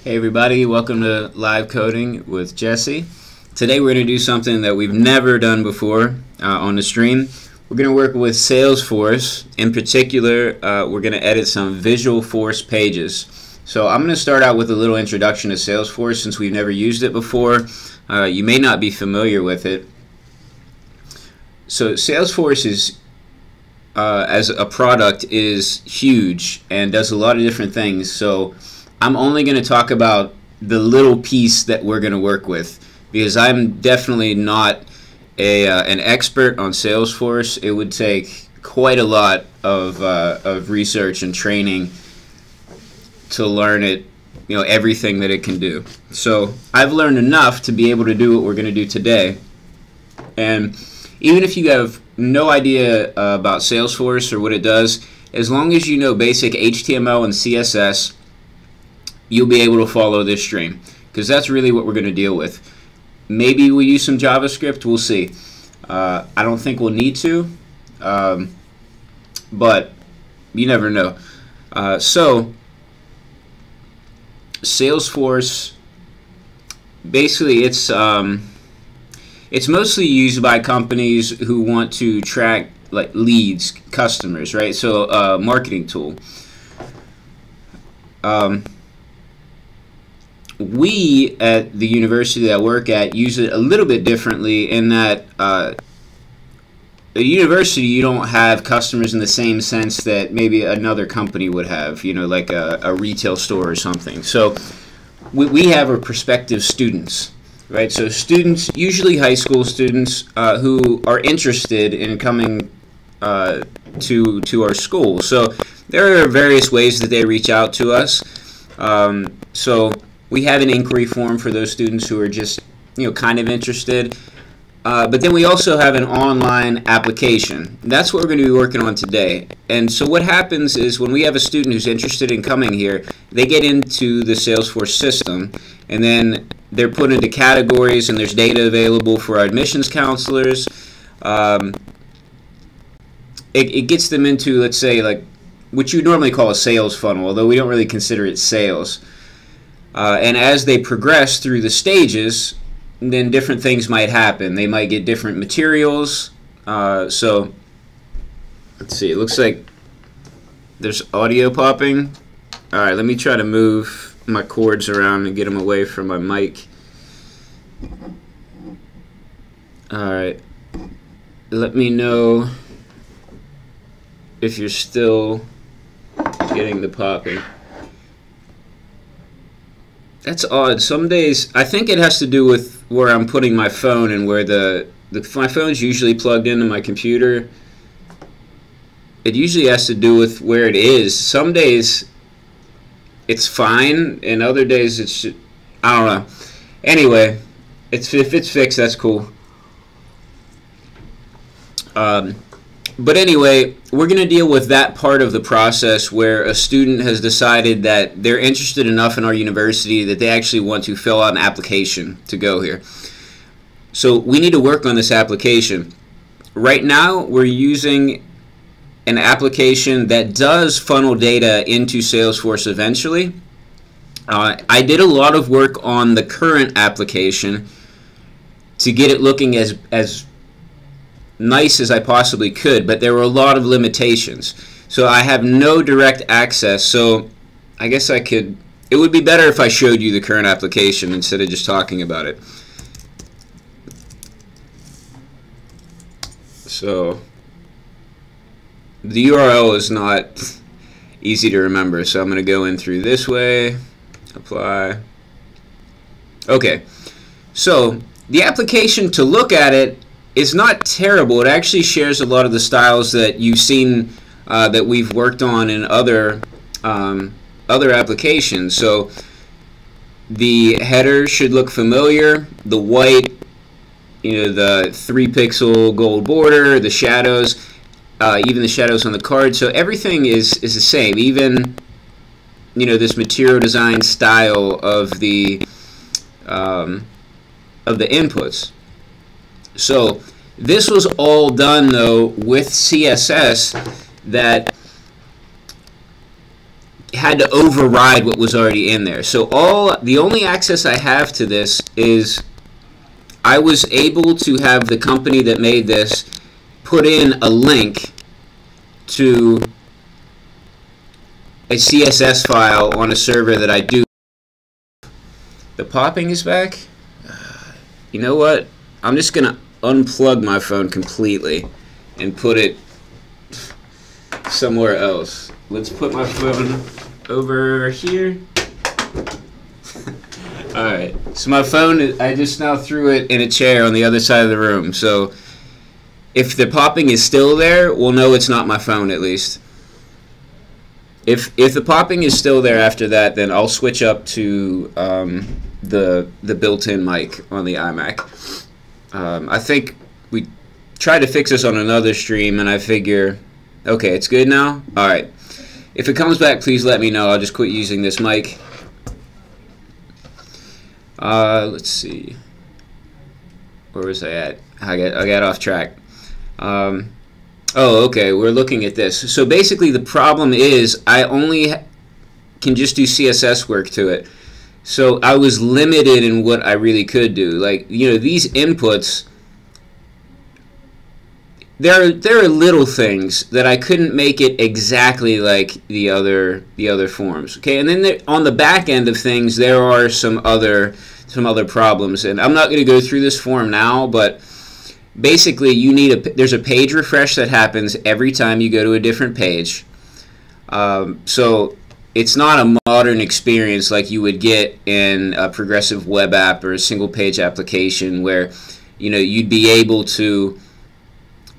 Hey everybody, welcome to Live Coding with Jesse. Today we're going to do something that we've never done before on the stream. We're going to work with Salesforce. In particular, we're going to edit some Visualforce pages. So I'm going to start out with a little introduction to Salesforce since we've never used it before. You may not be familiar with it. So Salesforce is, as a product, is huge and does a lot of different things. So I'm only going to talk about the little piece that we're going to work with because I'm definitely not an expert on Salesforce. It would take quite a lot of research and training to learn it, everything that it can do. So I've learned enough to be able to do what we're going to do today. And even if you have no idea about Salesforce or what it does, as long as you know basic HTML and CSS, you'll be able to follow this stream because that's really what we're going to deal with. Maybe we'll use some JavaScript, we'll see. I don't think we'll need to, but you never know. So Salesforce, basically it's mostly used by companies who want to track like leads, customers, right? So marketing tool. We at the university that I work at use it a little bit differently in that at a university you don't have customers in the same sense that maybe another company would have, like a retail store or something. So we have our prospective students, right? So students, usually high school students, who are interested in coming to our school. So there are various ways that they reach out to us. So we have an inquiry form for those students who are just, kind of interested. But then we also have an online application. That's what we're going to be working on today. And so what happens is when we have a student who's interested in coming here, they get into the Salesforce system, and then they're put into categories, and there's data available for our admissions counselors. It gets them into, let's say, like what you normally call a sales funnel, although we don't really consider it sales. And as they progress through the stages, then different things might happen. They might get different materials. So let's see, it looks like there's audio popping. Alright, let me try to move my cords around and get them away from my mic. Alright, let me know if you're still getting the popping. That's odd. Some days, I think it has to do with where I'm putting my phone and where my phone's usually plugged into my computer. It usually has to do with where it is. Some days it's fine, and other days it's just, I don't know. Anyway, if it's fixed, that's cool. But anyway, we're going to deal with that part of the process where a student has decided that they're interested enough in our university that they actually want to fill out an application to go here. So we need to work on this application. Right now, we're using an application that does funnel data into Salesforce eventually. I did a lot of work on the current application to get it looking as nice as I possibly could, but there were a lot of limitations. So I have no direct access, so I guess it would be better if I showed you the current application instead of just talking about it. So the URL is not easy to remember, so I'm going to go in through this way, apply. Okay, so the application, to look at it, it's not terrible. It actually shares a lot of the styles that you've seen that we've worked on in other applications. So the header should look familiar. The white, the 3-pixel gold border, the shadows, even the shadows on the card. So everything is the same. Even this material design style of the inputs. So this was all done though with CSS that had to override what was already in there. So the only access I have to this is I was able to have the company that made this put in a link to a CSS file on a server that I do. The popping is back. You know what? I'm just gonna unplug my phone completely and put it somewhere else. Let's put my phone over here. Alright, so my phone, I just now threw it in a chair on the other side of the room. So if the popping is still there, we'll know it's not my phone at least. If the popping is still there after that, then I'll switch up to the built-in mic on the iMac. I think we tried to fix this on another stream, and I figure, okay, it's good now? Alright. If it comes back, please let me know. I'll just quit using this mic. Let's see. Where was I at? I got off track. Oh, okay. We're looking at this. So basically, the problem is I only can just do CSS work to it. So I was limited in what I really could do. Like, you know, these inputs, there are little things that I couldn't make it exactly like the other forms. Okay, and then on the back end of things, there are some other problems, and I'm not going to go through this form now, but basically you need there's a page refresh that happens every time you go to a different page. So it's not a modern experience like you would get in a progressive web app or a single page application where, you know, you'd be able to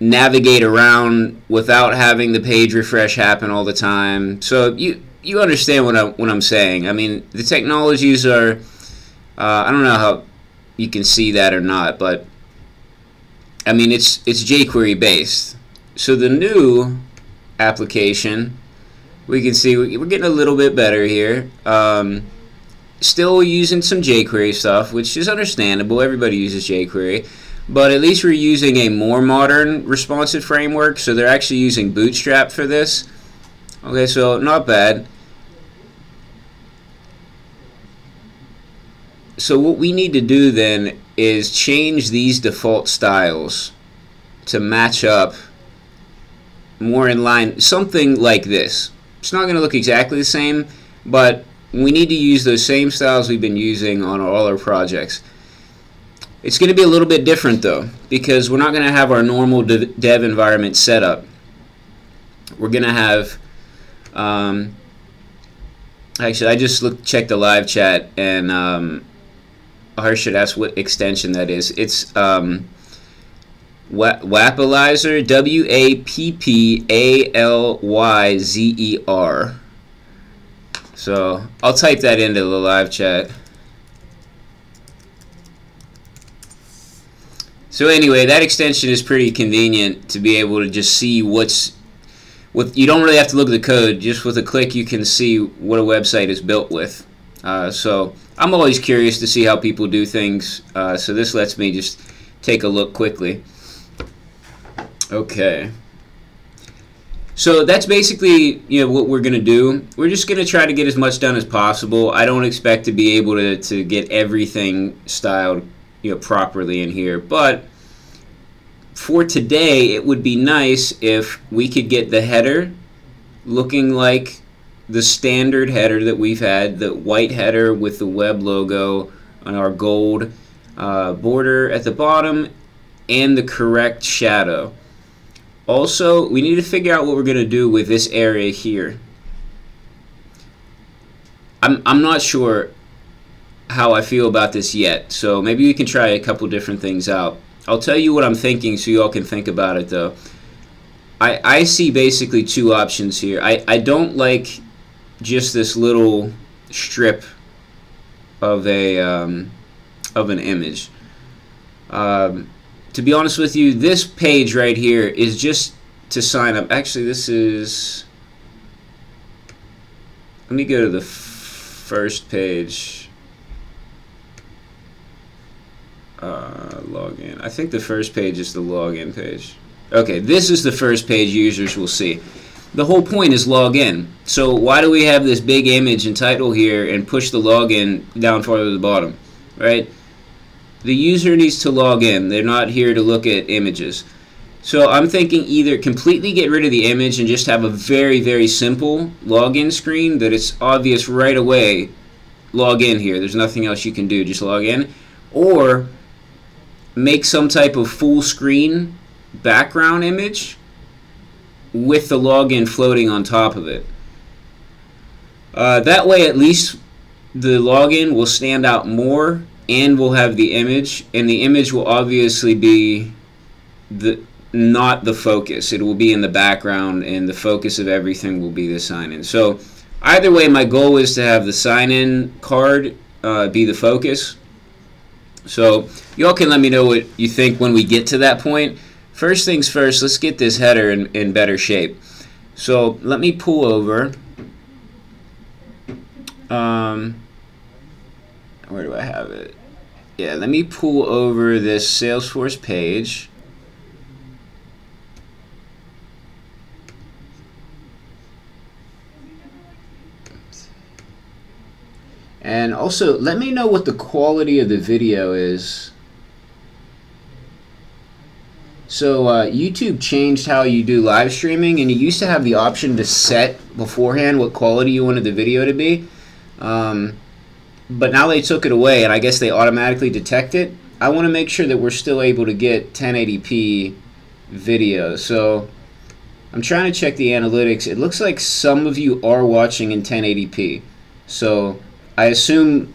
navigate around without having the page refresh happen all the time. So you understand what I'm saying. I mean, the technologies are I don't know how you can see that or not, but I mean it's jQuery based. So the new application, we can see we're getting a little bit better here. Still using some jQuery stuff, which is understandable. Everybody uses jQuery. But at least we're using a more modern responsive framework, so they're actually using Bootstrap for this. Okay, so not bad. So what we need to do then is change these default styles to match up more in line, something like this. It's not going to look exactly the same, but we need to use those same styles we've been using on all our projects. It's going to be a little bit different though, because we're not going to have our normal dev environment set up. We're going to have, actually I just checked the live chat, and Harsh asked what extension that is. It's Wappalizer, WAPPALYZER. So I'll type that into the live chat. So anyway, that extension is pretty convenient to be able to just see you don't really have to look at the code. Just with a click you can see what a website is built with. So I'm always curious to see how people do things. So this lets me just take a look quickly. Okay. So that's basically, you know, what we're going to do. We're just going to try to get as much done as possible. I don't expect to be able to get everything styled, you know, properly in here, but for today it would be nice if we could get the header looking like the standard header that we've had, the white header with the web logo on our gold border at the bottom and the correct shadow. Also, we need to figure out what we're going to do with this area here. I'm not sure how I feel about this yet, so maybe we can try a couple different things out. I'll tell you what I'm thinking so you all can think about it though. I see basically two options here. I don't like just this little strip of an image. To be honest with you, this page right here is just to sign up. Actually, this is, let me go to the first page. Login. I think the first page is the login page. Okay, this is the first page users will see. the whole point is log in. So why do we have this big image and title here and push the login down farther to the bottom, right? The user needs to log in. They're not here to look at images. So I'm thinking either completely get rid of the image and just have a very, very simple login screen that it's obvious right away, log in here. There's nothing else you can do, just log in. Or make some type of full screen background image with the login floating on top of it. That way at least the login will stand out more and we'll have the image, and the image will obviously be not the focus. It will be in the background and the focus of everything will be the sign-in. So either way, my goal is to have the sign-in card be the focus. So y'all can let me know what you think when we get to that point. First things first, let's get this header in better shape. So let me pull over. Where do I have it? Yeah, let me pull over this Salesforce page. And also, let me know what the quality of the video is. So YouTube changed how you do live streaming, and you used to have the option to set beforehand what quality you wanted the video to be. But now they took it away, and I guess they automatically detect it. I want to make sure that we're still able to get 1080p video. So I'm trying to check the analytics. It looks like some of you are watching in 1080p. So I assume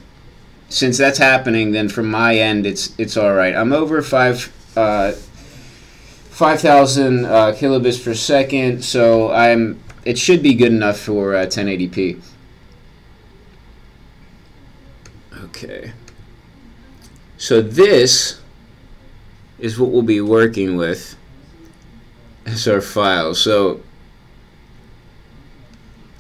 since that's happening, then from my end it's all right. I'm over 5,000 kilobits per second, so it should be good enough for 1080p. Okay. So this is what we'll be working with as our file. So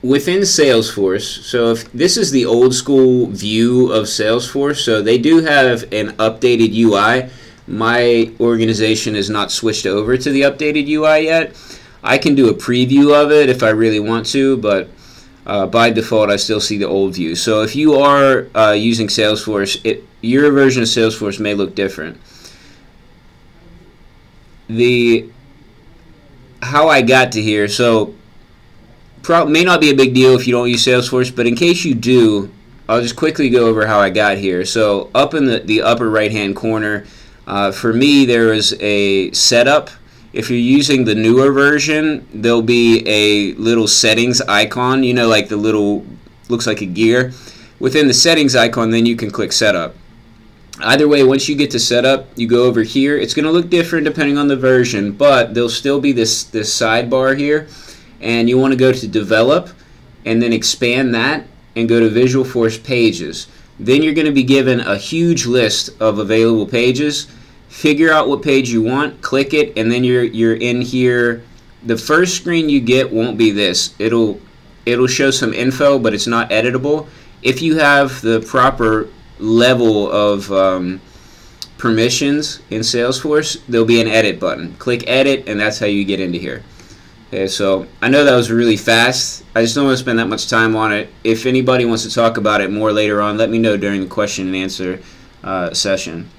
within Salesforce, so if this is the old school view of Salesforce, so they do have an updated UI. My organization has not switched over to the updated UI yet. I can do a preview of it if I really want to, but by default I still see the old view. So if you are using Salesforce, your version of Salesforce may look different. How I got to here, so may not be a big deal if you don't use Salesforce, but in case you do, I'll just quickly go over how I got here. So up in the upper right hand corner, for me there is a setup. If you're using the newer version, there'll be a little settings icon, you know, like the little, looks like a gear. Within the settings icon, then you can click setup. Either way, once you get to setup, you go over here. It's going to look different depending on the version, but there'll still be this sidebar here. And you want to go to develop and then expand that and go to Visualforce pages. Then you're going to be given a huge list of available pages. Figure out what page you want, click it, and then you're in here. The first screen you get won't be this. It'll show some info, but it's not editable. If you have the proper level of permissions in Salesforce, there'll be an edit button. Click edit, and that's how you get into here. Okay, so I know that was really fast. I just don't want to spend that much time on it. If anybody wants to talk about it more later on, let me know during the question and answer session.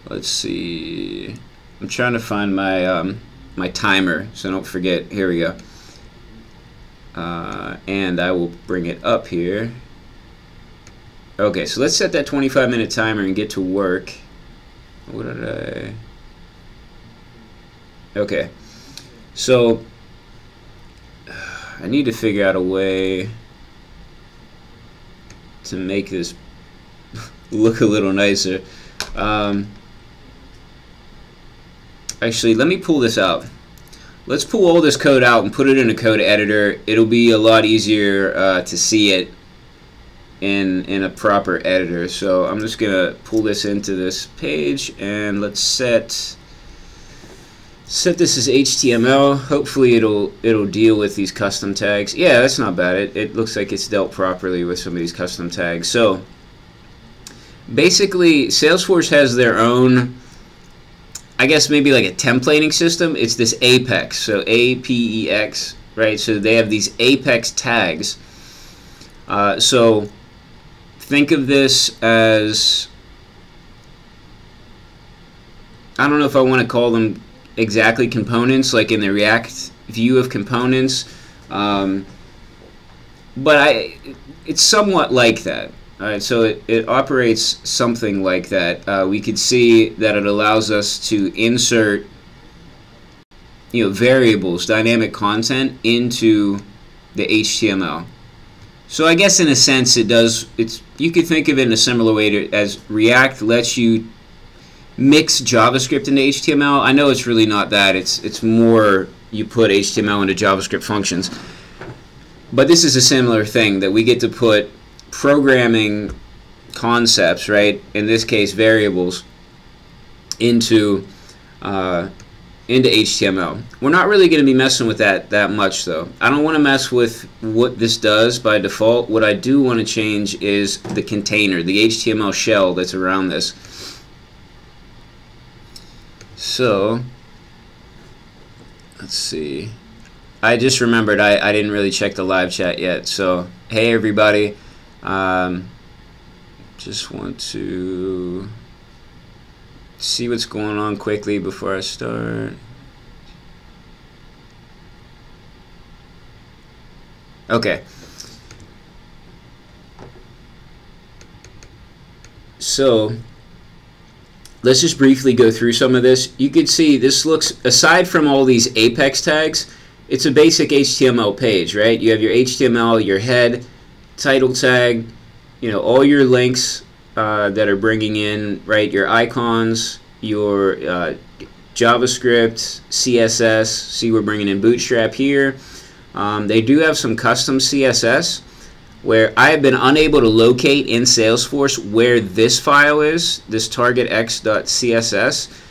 Let's see. I'm trying to find my my timer, so don't forget. Here we go. And I will bring it up here. Okay, so let's set that 25-minute timer and get to work. What did I? Okay. So I need to figure out a way to make this look a little nicer. Actually, let me pull this out. Let's pull all this code out and put it in a code editor. It'll be a lot easier to see it in a proper editor. So I'm just gonna pull this into this page, and let's set this as HTML. Hopefully it'll deal with these custom tags. Yeah, that's not bad. It looks like it's dealt properly with some of these custom tags. So basically, Salesforce has their own I guess maybe like a templating system. It's this Apex, so APEX, right? So they have these Apex tags. So think of this as, I don't know if I want to call them exactly components, like in the React view of components, but it's somewhat like that. All right, so it operates something like that. We could see that it allows us to insert, variables, dynamic content into the HTML. So I guess in a sense it does. You could think of it in a similar way as React lets you mix JavaScript into HTML. I know it's really not that. It's more you put HTML into JavaScript functions. But this is a similar thing, that we get to put programming concepts, right? In this case, variables, into HTML. We're not really going to be messing with that much, though. I don't want to mess with what this does by default. What I do want to change is the container, the HTML shell that's around this. So let's see. I just remembered I didn't really check the live chat yet. So hey everybody, just want to see what's going on quickly before I start. Okay. So let's just briefly go through some of this. You can see this looks, aside from all these Apex tags, it's a basic HTML page, right? You have your HTML, your head, title tag, all your links that are bringing in, right, your icons, your JavaScript, CSS. See, we're bringing in Bootstrap here. They do have some custom CSS where I have been unable to locate in Salesforce where this file is, this targetx.css.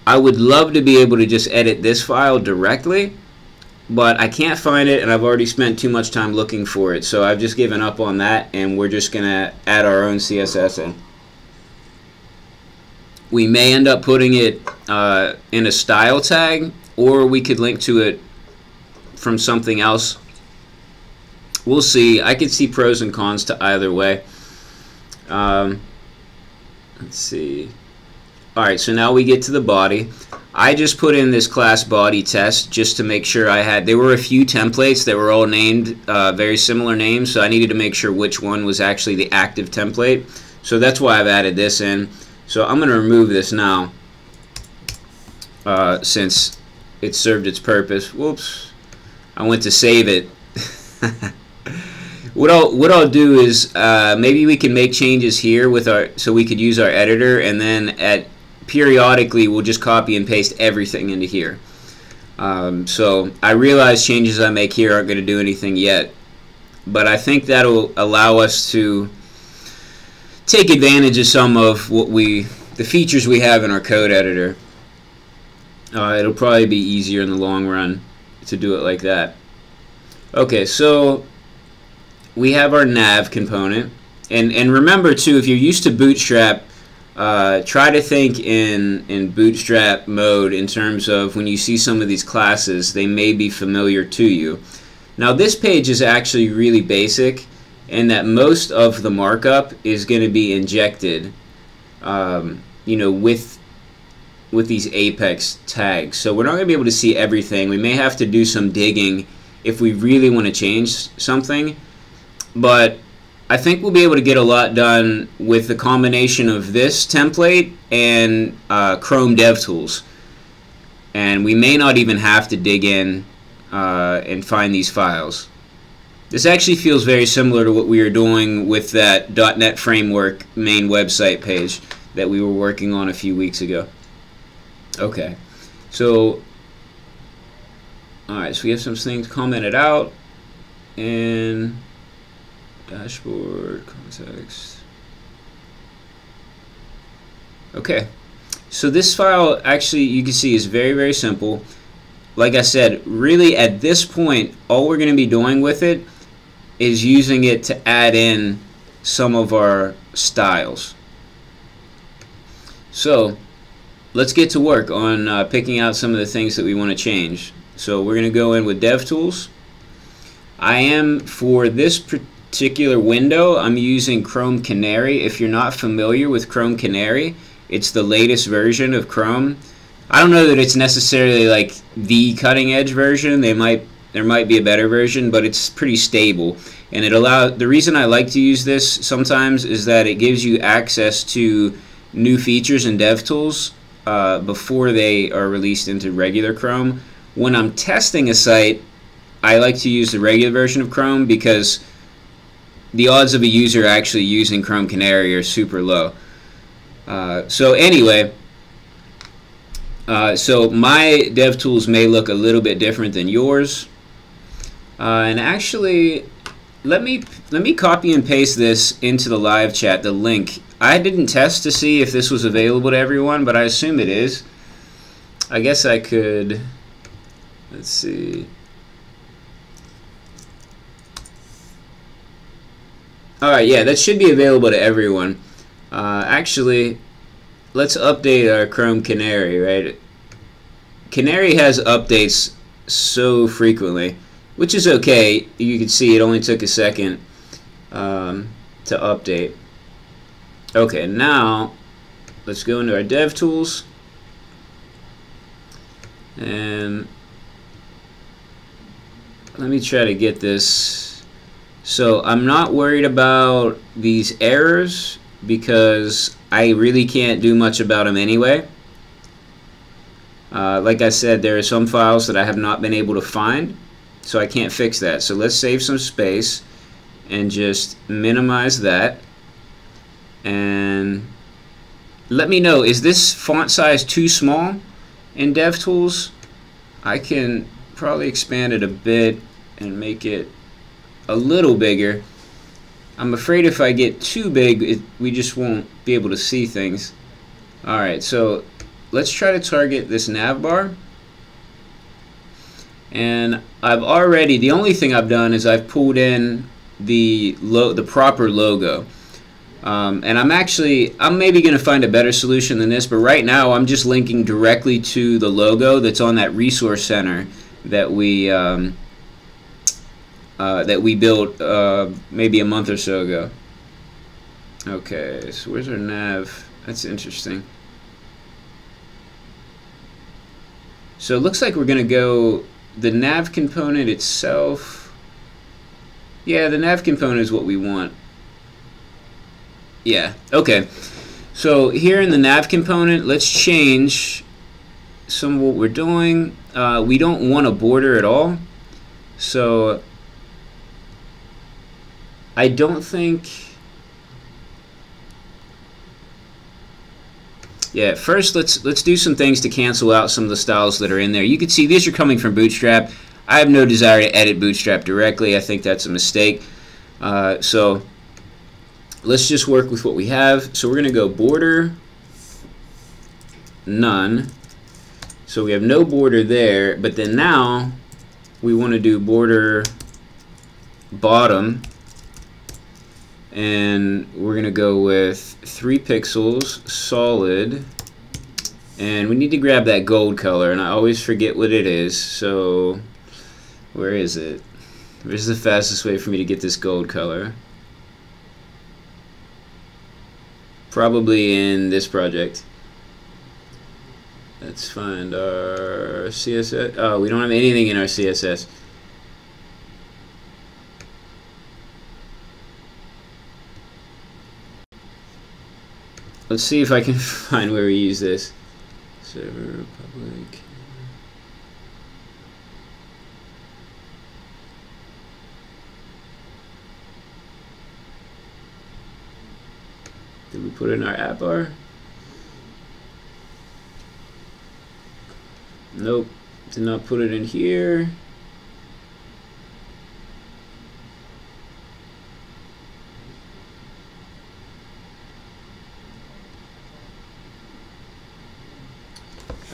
I would love to be able to just edit this file directly, but I can't find it, and I've already spent too much time looking for it, so I've just given up on that, and we're just gonna add our own CSS in. We may end up putting it in a style tag, or we could link to it from something else. We'll see. I could see pros and cons to either way. Let's see. Alright, so now we get to the body. I just put in this class body test just to make sure there were a few templates that were all named very similar names, so I needed to make sure which one was actually the active template. So that's why I've added this in. So I'm going to remove this now since it served its purpose. Whoops. I went to save it. What I'll do is maybe we can make changes here with so we could use our editor, and then periodically we'll just copy and paste everything into here. So I realize changes I make here aren't going to do anything yet, but I think that'll allow us to take advantage of some of the features we have in our code editor. It'll probably be easier in the long run to do it like that. Okay, so we have our nav component, and remember too, if you're used to Bootstrap, try to think in Bootstrap mode in terms of when you see some of these classes, they may be familiar to you. Now this page is actually really basic, in that most of the markup is going to be injected with these Apex tags. So we're not going to be able to see everything. We may have to do some digging if we really want to change something, but I think we'll be able to get a lot done with the combination of this template and Chrome DevTools. And we may not even have to dig in and find these files. This actually feels very similar to what we were doing with that .NET Framework main website page that we were working on a few weeks ago. Okay, so alright, so we have some things commented out, and dashboard context. Okay, so this file actually, you can see, is very, very simple. Like I said, really at this point all we're going to be doing with it is using it to add in some of our styles. So let's get to work on picking out some of the things that we want to change. So we're going to go in with DevTools. I am, for this particular window, I'm using Chrome Canary. If you're not familiar with Chrome Canary, it's the latest version of Chrome. I don't know that it's necessarily like the cutting edge version. There might be a better version, but it's pretty stable. And the reason I like to use this sometimes is that it gives you access to new features in DevTools before they are released into regular Chrome. When I'm testing a site, I like to use the regular version of Chrome because the odds of a user actually using Chrome Canary are super low. So anyway, so my DevTools may look a little bit different than yours. And actually, let me copy and paste this into the live chat, the link. I didn't test to see if this was available to everyone, but I assume it is. I guess I could, let's see. Alright, yeah, that should be available to everyone. Actually, let's update our Chrome Canary, right? Canary has updates so frequently, which is okay. You can see it only took a second to update. Okay, now let's go into our DevTools, and let me try to get this. So I'm not worried about these errors because I really can't do much about them anyway. Like I said, there are some files that I have not been able to find, so I can't fix that. So let's save some space and just minimize that. And let me know, is this font size too small in DevTools? I can probably expand it a bit and make it a little bigger. I'm afraid if I get too big, we just won't be able to see things. Alright, so let's try to target this nav bar. And the only thing I've done is I've pulled in the proper logo. And I'm maybe going to find a better solution than this, but right now I'm just linking directly to the logo that's on that resource center that we built maybe a month or so ago. Okay, so where's our nav? That's interesting. So it looks like we're going to go the nav component itself. Yeah, the nav component is what we want. Yeah, okay. So here in the nav component, let's change some of what we're doing. We don't want a border at all. So I don't think... Yeah, first let's do some things to cancel out some of the styles that are in there. You can see these are coming from Bootstrap. I have no desire to edit Bootstrap directly. I think that's a mistake. So let's just work with what we have. So we're going to go border none. So we have no border there, but then now we want to do border bottom, and we're going to go with 3 pixels solid, and we need to grab that gold color, and I always forget what it is. So where is it? Where's the fastest way for me to get this gold color? Probably in this project. Let's find our CSS. Oh, we don't have anything in our CSS. Let's see if I can find where we use this. Server public. Did we put it in our app bar? Nope, did not put it in here.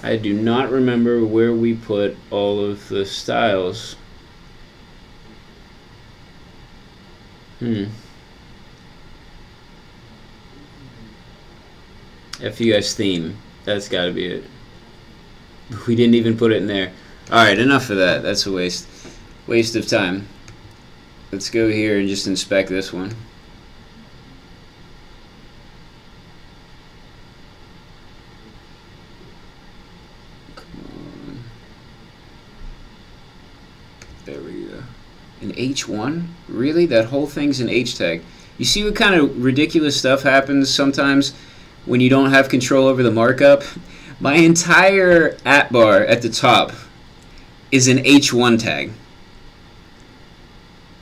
I do not remember where we put all of the styles. FUS theme. That's got to be it. We didn't even put it in there. Alright, enough of that. That's a waste of time. Let's go here and just inspect this one. Come on. There we go. An H1? Really? That whole thing's an H tag. You see what kind of ridiculous stuff happens sometimes when you don't have control over the markup? My entire app bar at the top is an H1 tag.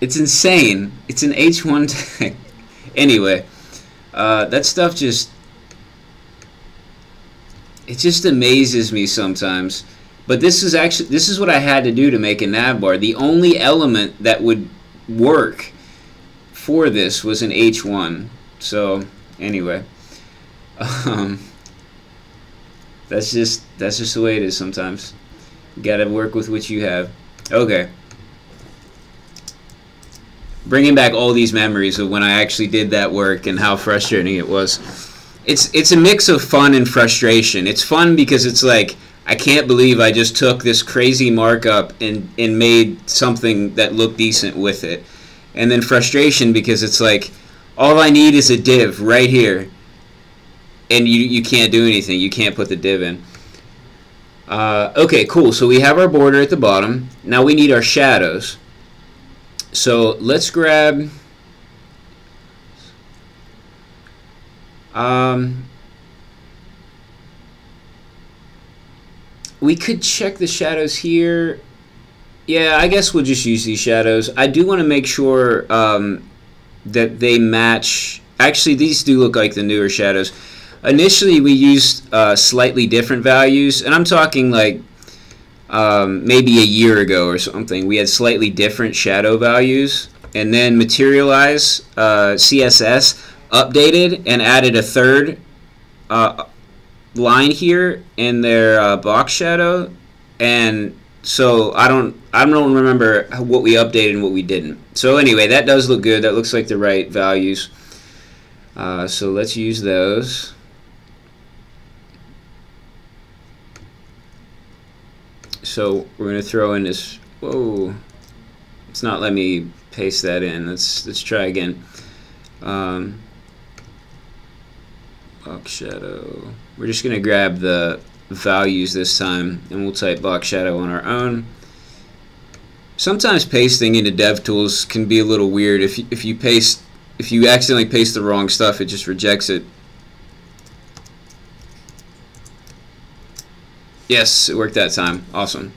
It's insane. It's an H1 tag. Anyway, that stuff just amazes me sometimes. But this is what I had to do to make a nav bar. The only element that would work for this was an H1. So anyway, that's just the way it is sometimes. You gotta work with what you have. Okay. Bringing back all these memories of when I actually did that work and how frustrating it was. It's a mix of fun and frustration. It's fun because it's like, I can't believe I just took this crazy markup and made something that looked decent with it. And then frustration because it's like, all I need is a div right here. And you can't do anything. You can't put the div in. Okay, cool. So we have our border at the bottom. Now we need our shadows. So let's grab we could check the shadows here. Yeah, I guess we'll just use these shadows. I do want to make sure that they match. Actually, these do look like the newer shadows. Initially, we used slightly different values, and I'm talking like maybe a year ago or something. We had slightly different shadow values, and then Materialize CSS updated and added a third line here in their box shadow, and so I don't remember what we updated and what we didn't. So anyway, that does look good. That looks like the right values. So let's use those. So we're going to throw in this. Whoa! It's not letting me paste that in. Let's try again. Box shadow. We're just going to grab the values this time, and we'll type box shadow on our own. Sometimes pasting into DevTools can be a little weird. If you accidentally paste the wrong stuff, it just rejects it. Yes, it worked that time. Awesome.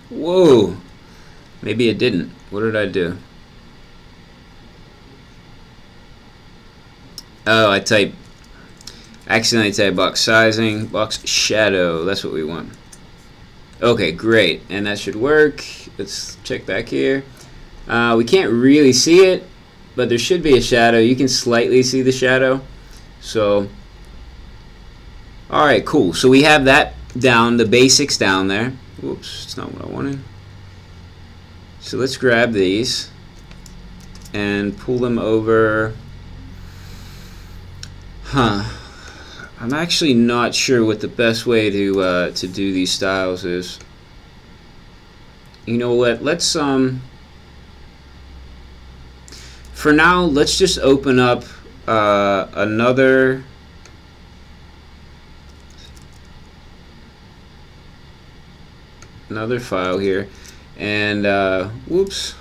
Whoa. Maybe it didn't. What did I do? Oh, I accidentally typed box sizing, box shadow. That's what we want. Okay, great. And that should work. Let's check back here. We can't really see it, but there should be a shadow. You can slightly see the shadow. So, alright, cool. So we have that down, the basics down there. Whoops, it's not what I wanted. So let's grab these and pull them over. I'm actually not sure what the best way to do these styles is. You know what? Let's for now, let's just open up another file here, and whoops.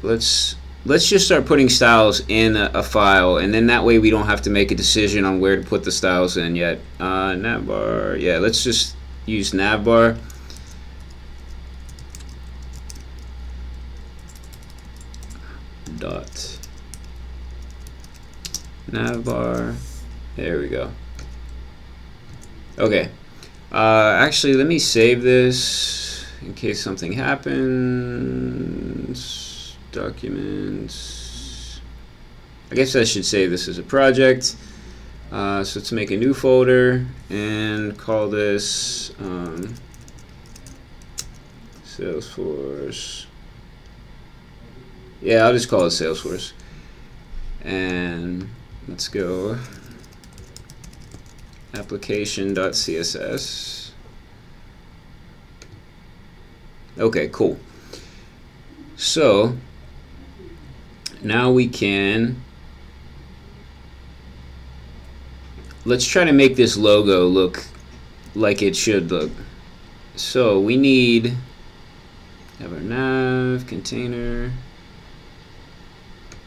Let's just start putting styles in a file, and then that way we don't have to make a decision on where to put the styles in yet. Navbar, yeah, let's just use Navbar. Dot Navbar. There we go. Okay. Actually, let me save this in case something happens. Documents. I guess I should save this as a project. So let's make a new folder and call this Salesforce. Yeah, I'll just call it Salesforce. And let's go application.css. Okay, cool. So now we can, let's try to make this logo look like it should look. So we need, have our nav container.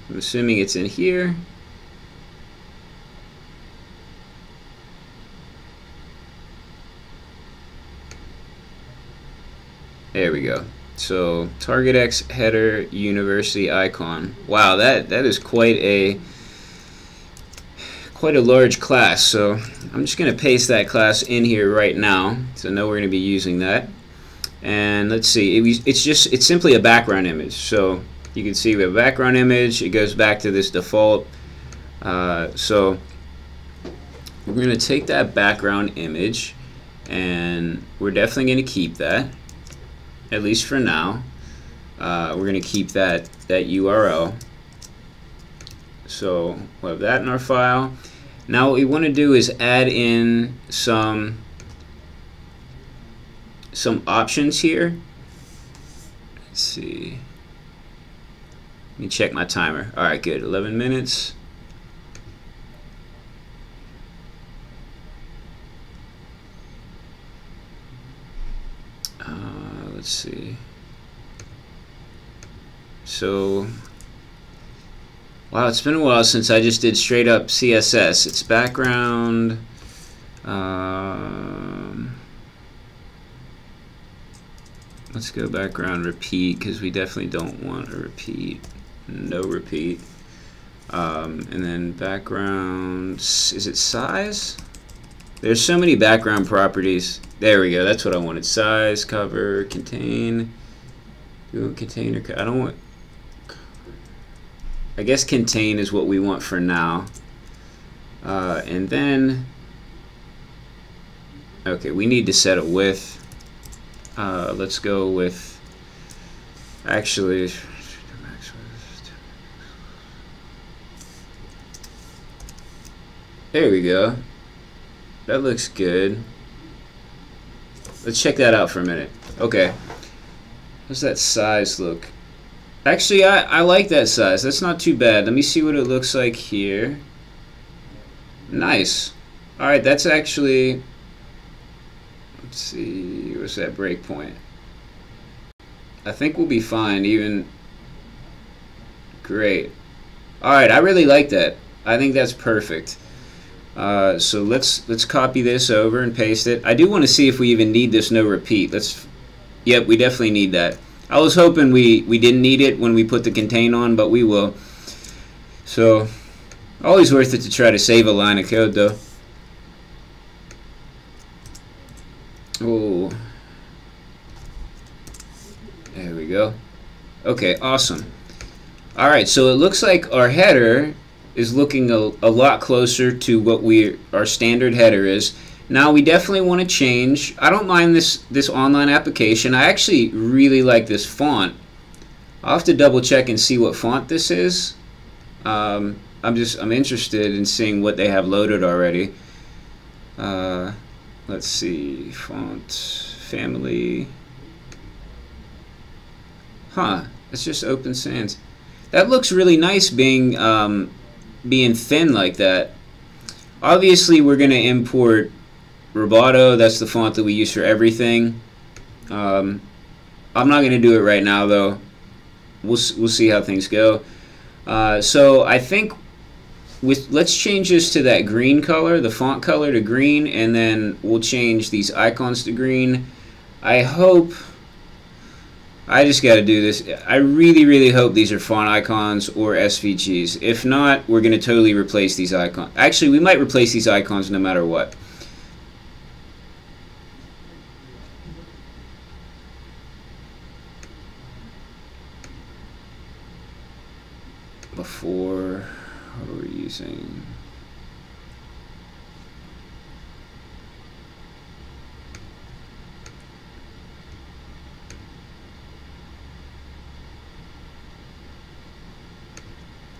I'm assuming it's in here. There we go. So target X header university icon. Wow, that is quite a large class. So I'm just going to paste that class in here right now. So now we're going to be using that. And let's see. It's simply a background image. So you can see we have a background image. It goes back to this default. So we're going to take that background image, and we're definitely going to keep that. At least for now. We're going to keep that URL. So we'll have that in our file. Now what we want to do is add in some options here. Let's see. Let me check my timer. Alright, good. 11 minutes. Let's see. So, wow, it's been a while since I just did straight up CSS. It's background. Let's go background repeat, because we definitely don't want a repeat. No repeat. And then background, is it size? There's so many background properties. There we go. That's what I wanted. Size, cover, contain. Google container. I don't want. I guess contain is what we want for now. And then, okay, we need to set a width. Let's go with. Actually, there we go. That looks good. Let's check that out for a minute. Okay. How's that size look? Actually, I like that size. That's not too bad. Let me see what it looks like here. Nice. Alright, that's actually... Let's see. What's that breakpoint? I think we'll be fine, even... Great. Alright, I really like that. I think that's perfect. So let's copy this over and paste it. I do want to see if we even need this no repeat. Yep, we definitely need that. I was hoping we didn't need it when we put the contain on, but we will. So always worth it to try to save a line of code though. Oh, there we go. Okay, awesome. Alright, so it looks like our header is looking a lot closer to what our standard header is. Now we definitely want to change. I don't mind this online application. I actually really like this font. I'll have to double check and see what font this is. I'm interested in seeing what they have loaded already. Let's see, font family. Huh, it's just Open Sans. That looks really nice being thin like that. Obviously we're going to import Roboto. That's the font that we use for everything. I'm not going to do it right now though. We'll see how things go. So I think let's change this to that green color, the font color to green, and then we'll change these icons to green. I just got to do this. I really hope these are font icons or SVGs. If not, we're going to totally replace these icons. Actually, we might replace these icons no matter what. Before, what are we using?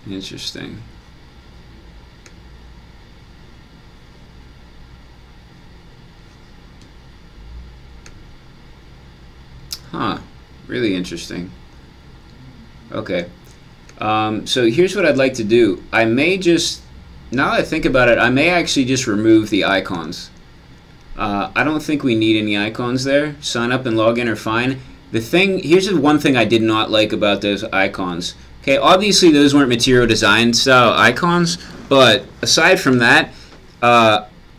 Interesting. Really interesting. Okay. So here's what I'd like to do. I may just, now that I think about it, I may actually just remove the icons. I don't think we need any icons there. Sign up and log in are fine. Here's the one thing I did not like about those icons. Okay, obviously those weren't material design style icons, but aside from that,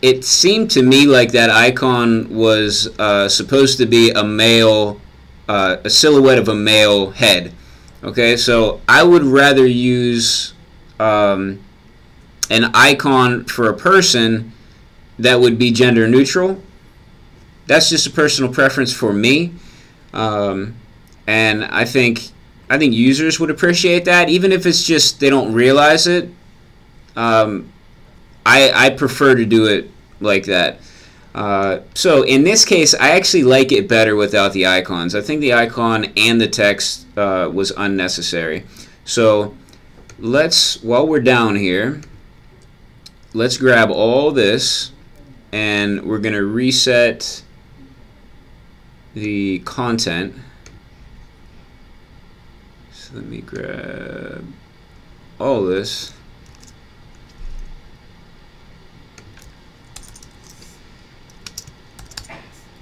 it seemed to me like that icon was supposed to be a male, a silhouette of a male head. Okay, so I would rather use an icon for a person that would be gender neutral. That's just a personal preference for me, and I think users would appreciate that, even if it's just they don't realize it. I prefer to do it like that. So in this case, I actually like it better without the icons. I think the icon and the text was unnecessary. So while we're down here, let's grab all this, and we're going to reset the content. So let me grab all this.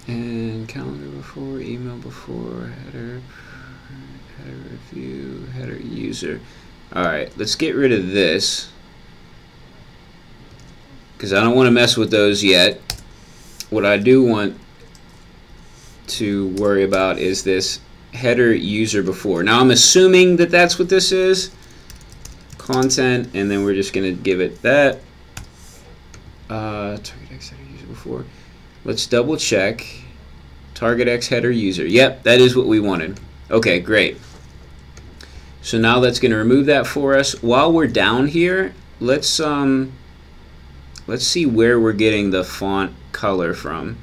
And calendar before, email before, header review, header user. Alright, let's get rid of this, because I don't want to mess with those yet. What I do want to worry about is this header user before. Now I'm assuming that that's what this is. Content, and then we're just going to give it that. Target X header user before. Let's double check. Target X header user. Yep, that is what we wanted. Okay, great. So now that's going to remove that for us. While we're down here, let's see where we're getting the font color from.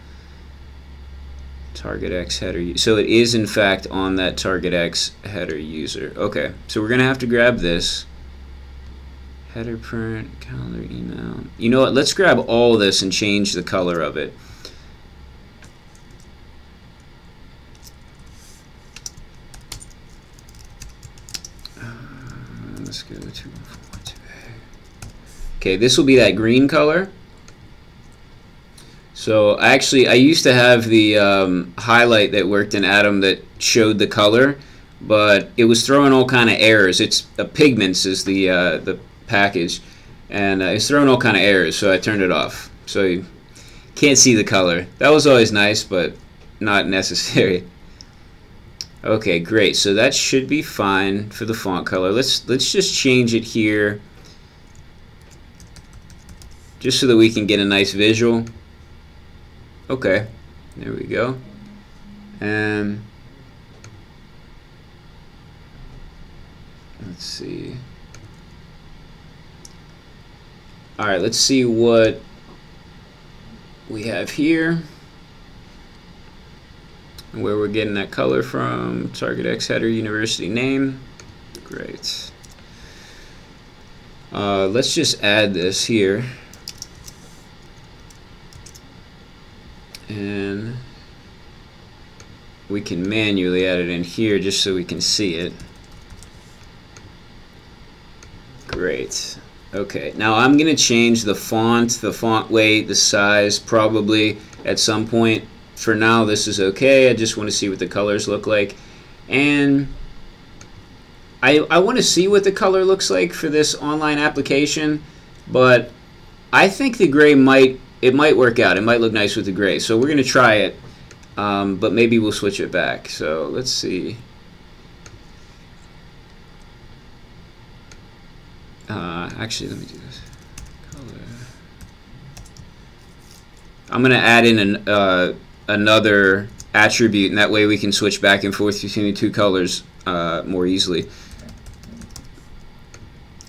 Target X header user. So it is in fact on that Target X header user. Okay, so we're going to have to grab this. Header print, calendar, email. You know what? Let's grab all of this and change the color of it. Let's go to 214.2a. Okay, this will be that green color. So I used to have the highlight that worked in Atom that showed the color, but it was throwing all kind of errors. It's Pigments is the package, and it's throwing all kind of errors, so I turned it off. So you can't see the color. That was always nice, but not necessary. Okay, great. So that should be fine for the font color. Let's just change it here, just so that we can get a nice visual. Okay, there we go. And let's see. All right, let's see what we have here. Where we're getting that color from. Target X header university name. Great. Let's just add this here. And we can manually add it in here just so we can see it. Great. Okay, now I'm going to change the font weight, the size probably at some point. For now, this is okay. I just want to see what the colors look like. And I want to see what the color looks like for this online application, but I think the gray might work out. It might look nice with the gray. So we're going to try it, but maybe we'll switch it back. So let's see. Actually, let me do this. Color. I'm going to add in another attribute, and that way we can switch back and forth between the two colors more easily.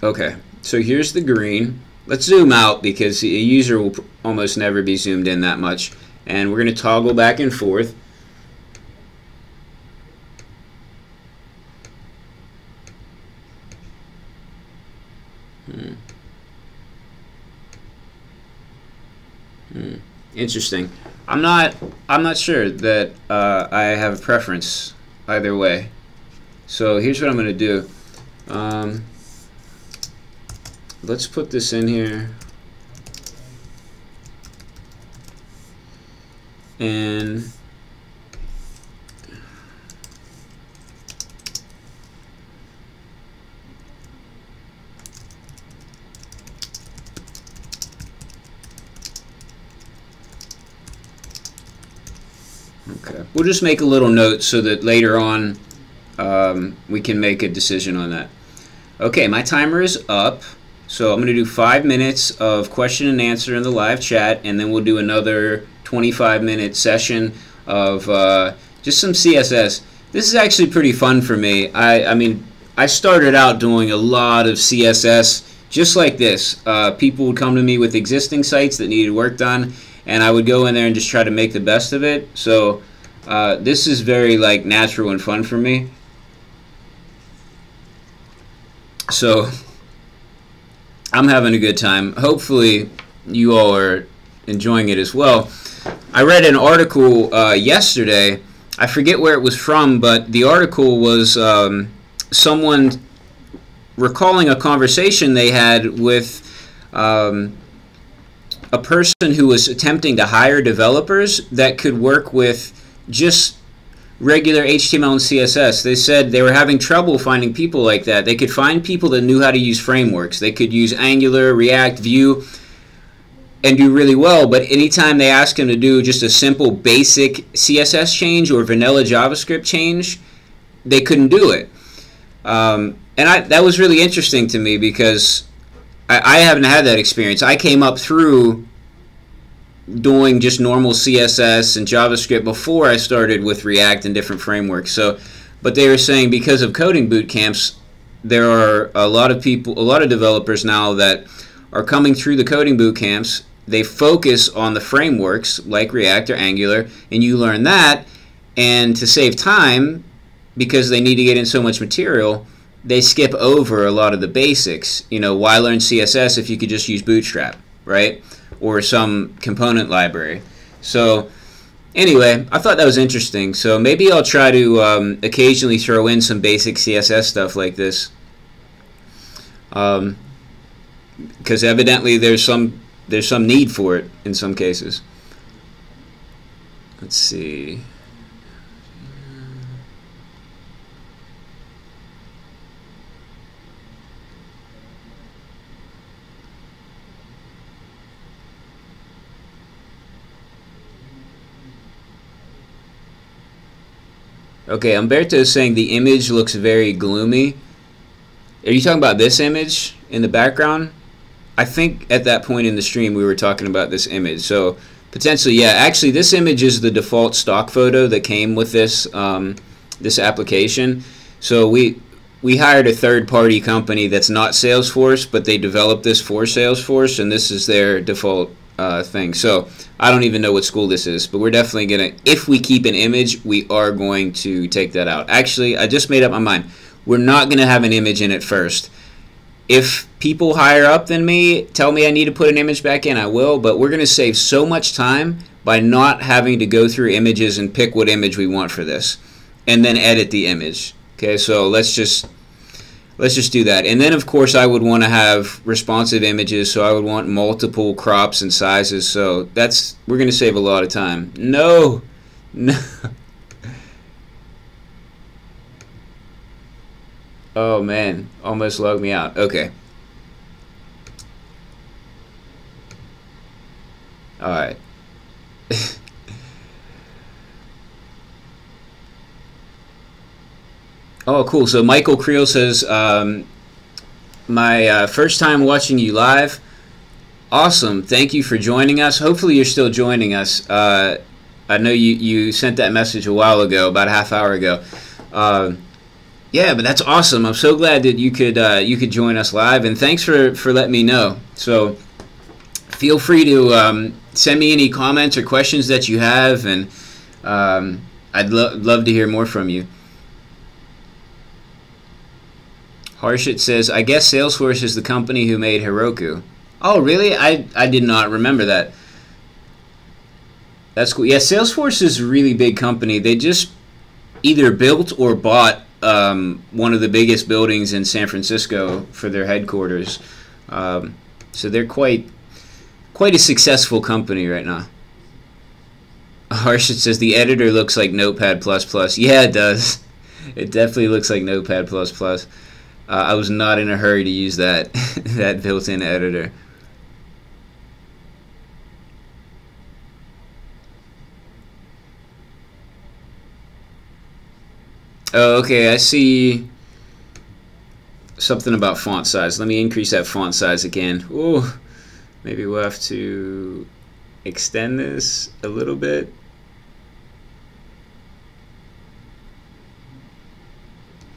Okay, so here's the green. Let's zoom out because a user will almost never be zoomed in that much. And we're going to toggle back and forth. Interesting. I'm not sure that I have a preference. either way. So here's what I'm going to do. Let's put this in here. And okay, we'll just make a little note so that later on we can make a decision on that. Okay, my timer is up, so I'm going to do 5 minutes of question and answer in the live chat, and then we'll do another 25-minute session of just some CSS. This is actually pretty fun for me. I mean, I started out doing a lot of CSS just like this. People would come to me with existing sites that needed work done, and I would go in there and just try to make the best of it. So this is very like natural and fun for me. So I'm having a good time. Hopefully you all are enjoying it as well. I read an article yesterday. I forget where it was from, but the article was someone recalling a conversation they had with a person who was attempting to hire developers that could work with just regular HTML and CSS. They said they were having trouble finding people like that. They could find people that knew how to use frameworks. They could use Angular, React, Vue, and do really well, but anytime they asked him to do just a simple basic CSS change or vanilla JavaScript change, they couldn't do it. And that was really interesting to me because I haven't had that experience. I came up through doing just normal CSS and JavaScript before I started with React and different frameworks. So, but they were saying because of coding boot camps, there are a lot of people, a lot of developers now that are coming through the coding boot camps. They focus on the frameworks like React or Angular, and you learn that, and to save time, because they need to get in so much material, they skip over a lot of the basics. You know, why learn CSS if you could just use Bootstrap, right? Or some component library. So anyway, I thought that was interesting. So maybe I'll try to occasionally throw in some basic CSS stuff like this. Because evidently there's some need for it in some cases. Let's see. Okay, Umberto is saying the image looks very gloomy. Are you talking about this image in the background? I think at that point in the stream we were talking about this image. So potentially, yeah. Actually, this image is the default stock photo that came with this this application. So we hired a third-party company that's not Salesforce, but they developed this for Salesforce, and this is their default thing. So I don't even know what school this is, but we're definitely gonna, if we keep an image, we are going to take that out. Actually, I just made up my mind. We're not gonna have an image in it first. If people higher up than me tell me I need to put an image back in, I will, but we're gonna save so much time by not having to go through images and pick what image we want for this, and then edit the image. Okay, so let's just do that. And then of course I would want to have responsive images, so I would want multiple crops and sizes. So we're going to save a lot of time. No. Oh man, almost logged me out. Okay. All right. Oh, cool. So Michael Creel says, my first time watching you live. Awesome. Thank you for joining us. Hopefully you're still joining us. I know you sent that message a while ago, about a half hour ago. Yeah, but that's awesome. I'm so glad that you could join us live, and thanks for letting me know. So feel free to send me any comments or questions that you have, and I'd love to hear more from you. Harshit says, I guess Salesforce is the company who made Heroku. Oh, really? I did not remember that. That's cool. Yeah, Salesforce is a really big company. They just either built or bought one of the biggest buildings in San Francisco for their headquarters. So they're quite a successful company right now. Harshit says the editor looks like Notepad++. Yeah, it does. It definitely looks like Notepad++. I was not in a hurry to use that that built-in editor. Oh, okay, I see something about font size. Let me increase that font size again. Ooh, maybe we'll have to extend this a little bit.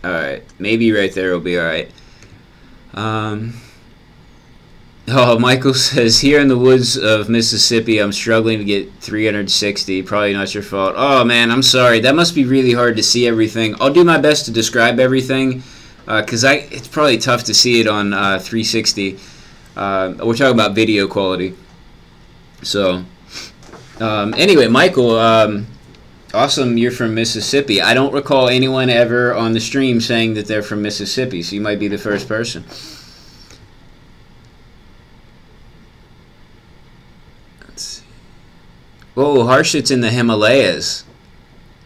Alright, maybe right there will be alright. Oh, Michael says, here in the woods of Mississippi, I'm struggling to get 360. Probably not your fault. Oh, man, I'm sorry. That must be really hard to see everything. I'll do my best to describe everything, because it's probably tough to see it on 360. We're talking about video quality. So, anyway, Michael, awesome you're from Mississippi. I don't recall anyone ever on the stream saying that they're from Mississippi, so you might be the first person. Whoa, Harshit's in the Himalayas.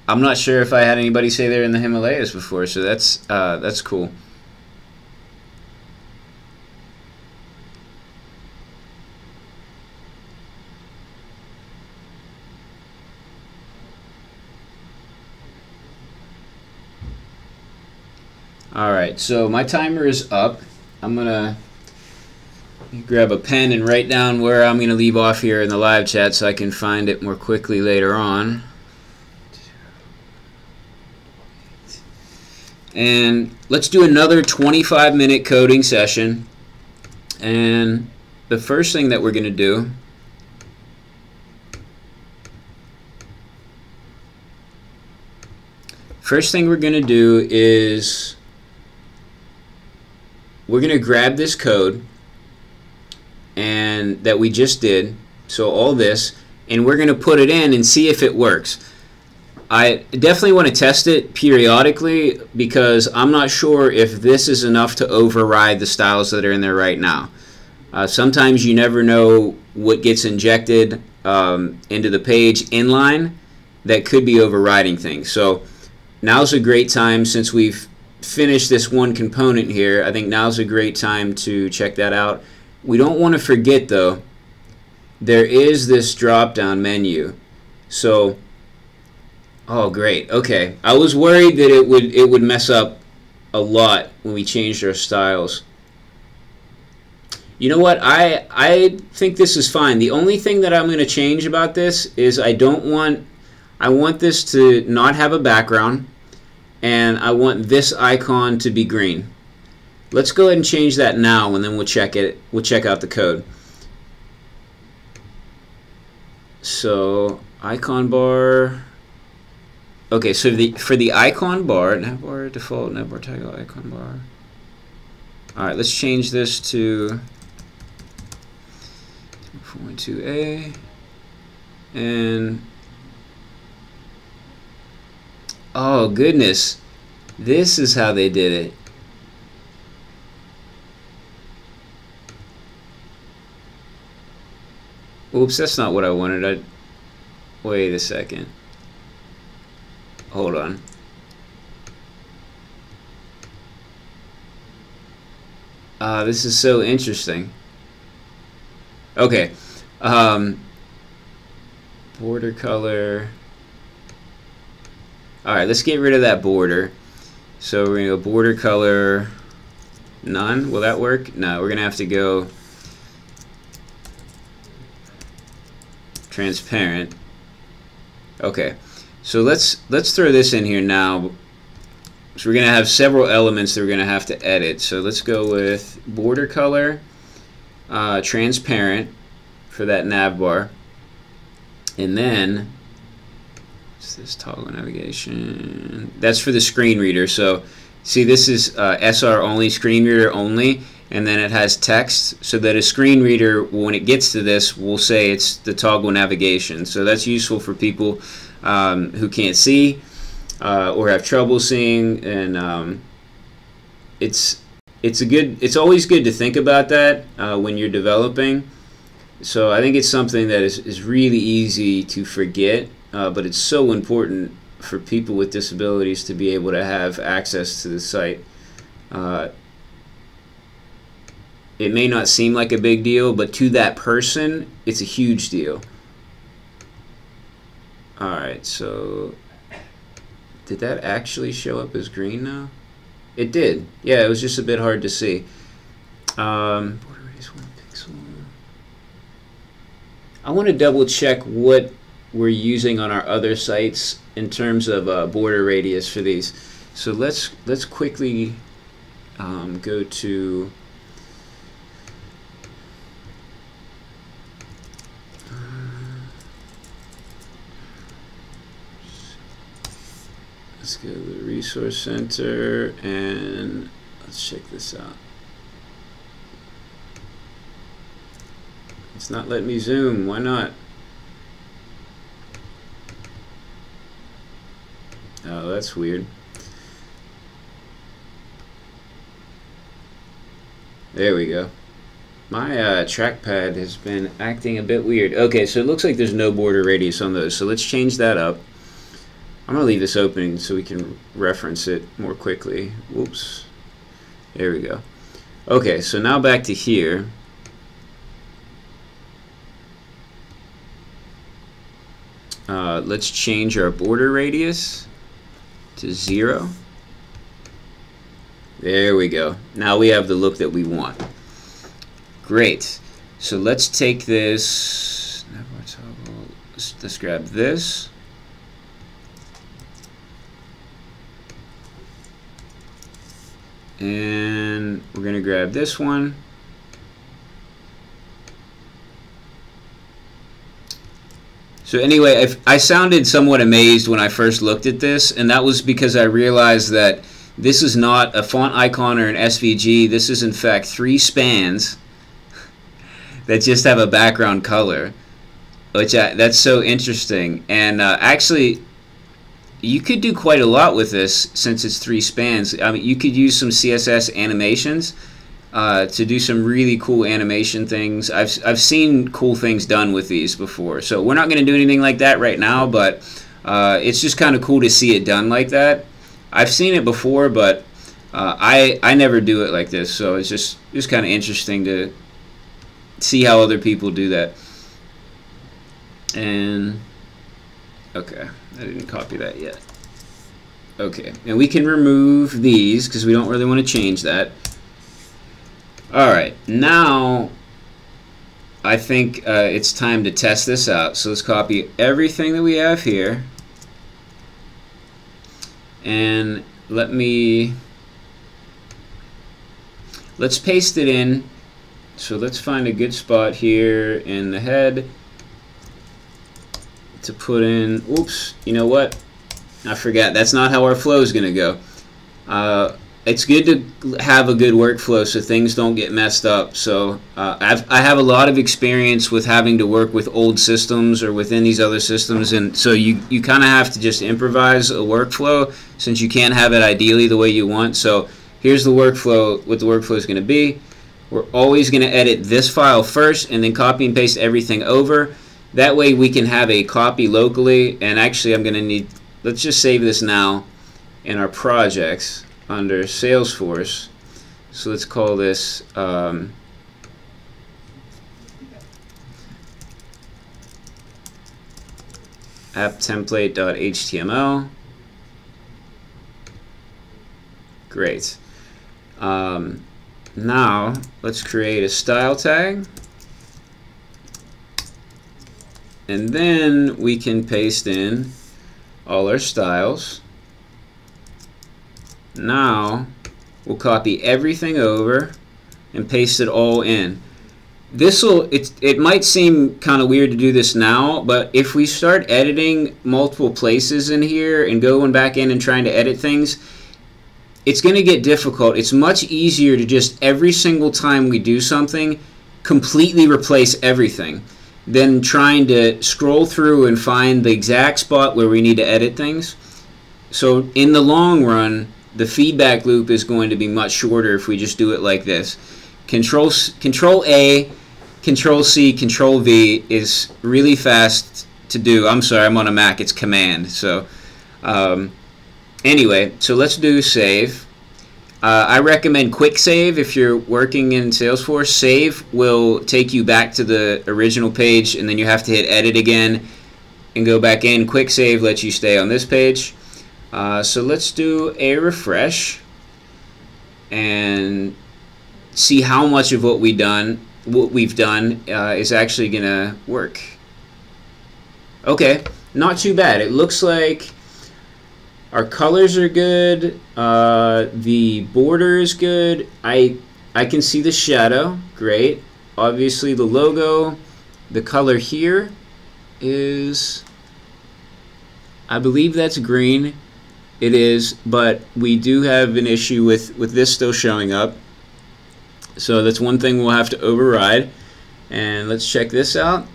I'm not sure if I had anybody say they're in the Himalayas before, so that's cool. Alright, so my timer is up. I'm gonna grab a pen and write down where I'm going to leave off here in the live chat so I can find it more quickly later on. And let's do another 25-minute coding session. And the first thing that we're going to do is we're going to grab this code and that we just did, so all this, and we're going to put it in and see if it works. I definitely want to test it periodically because I'm not sure if this is enough to override the styles that are in there right now. Sometimes you never know what gets injected into the page inline that could be overriding things. So now's a great time, since we've finished this one component here, I think now's a great time to check that out. We don't want to forget, though, there is this drop-down menu. So, oh great, okay. I was worried that it would mess up a lot when we changed our styles. You know what? I think this is fine. The only thing that I'm going to change about this is I want this to not have a background, and I want this icon to be green. Let's go ahead and change that now, and then we'll check it. We'll check out the code. So icon bar. Okay, so for the icon bar, Nav Bar default, Nav Bar title, icon bar. All right, let's change this to 4.2a, and oh goodness, this is how they did it. Oops, that's not what I wanted. Wait a second. Hold on. This is so interesting. Okay. Border color. Alright, let's get rid of that border. So we're going to go border color none. Will that work? No, we're going to have to go transparent. Okay, so let's throw this in here now. So we're going to have several elements that we're going to have to edit. So let's go with border color transparent for that nav bar, and then what's this, toggle navigation? That's for the screen reader. So see, this is SR only, screen reader only, and then it has text, so that a screen reader, when it gets to this, will say it's the toggle navigation. So that's useful for people who can't see. or have trouble seeing, and it's always good to think about that when you're developing. So I think it's something that is really easy to forget, but it's so important for people with disabilities to be able to have access to the site. It may not seem like a big deal, but to that person, it's a huge deal. Alright, so did that actually show up as green now? It did. Yeah, it was just a bit hard to see. Border radius 1 pixel. I want to double check what we're using on our other sites in terms of border radius for these. So let's quickly go to let's go to the Resource Center and let's check this out. It's not letting me zoom. Why not? Oh, that's weird. There we go. My trackpad has been acting a bit weird. Okay, so it looks like there's no border radius on those. So let's change that up. I'm going to leave this open so we can reference it more quickly. Whoops. There we go. Okay, so now back to here. Let's change our border radius to 0. There we go. Now we have the look that we want. Great. So let's take this. Let's grab this. And we're going to grab this one. So anyway, I sounded somewhat amazed when I first looked at this, and that was because I realized that this is not a font icon or an SVG. This is in fact 3 spans that just have a background color, which that's so interesting. And actually, you could do quite a lot with this since it's 3 spans. I mean, you could use some CSS animations to do some really cool animation things. I've seen cool things done with these before. So we're not going to do anything like that right now, but it's just kind of cool to see it done like that. I've seen it before, but I never do it like this. So it's just kind of interesting to see how other people do that. And okay, I didn't copy that yet. Okay, and we can remove these because we don't really want to change that. Alright, now I think it's time to test this out. So let's copy everything that we have here. And let's paste it in. So let's find a good spot here in the head to put in. Oops, you know what? I forgot. That's not how our flow is going to go. It's good to have a good workflow so things don't get messed up. So I have a lot of experience with having to work with old systems or within these other systems, and so you kind of have to just improvise a workflow since you can't have it ideally the way you want. So here's the workflow, what the workflow is going to be. We're always going to edit this file first and then copy and paste everything over. That way we can have a copy locally, and actually I'm going to need, let's just save this now in our projects under Salesforce. So let's call this apptemplate.html. Great. Now let's create a style tag, and then we can paste in all our styles. Now we'll copy everything over and paste it all in. It might seem kind of weird to do this now, but if we start editing multiple places in here and going back in and trying to edit things, it's going to get difficult. It's much easier to just every single time we do something completely replace everything than trying to scroll through and find the exact spot where we need to edit things. So in the long run, the feedback loop is going to be much shorter if we just do it like this. Control A, Control C, Control V is really fast to do. I'm sorry, I'm on a Mac. It's Command. So anyway, so let's do save. I recommend quick save if you're working in Salesforce. Save will take you back to the original page, and then you have to hit edit again and go back in. Quick save lets you stay on this page. So let's do a refresh and see how much of what we've done is actually gonna work. Okay, not too bad. It looks like our colors are good. The border is good. I can see the shadow. Great. Obviously the logo, the color here is, I believe that's green. It is, but we do have an issue with this still showing up. So that's one thing we'll have to override. And let's check this out.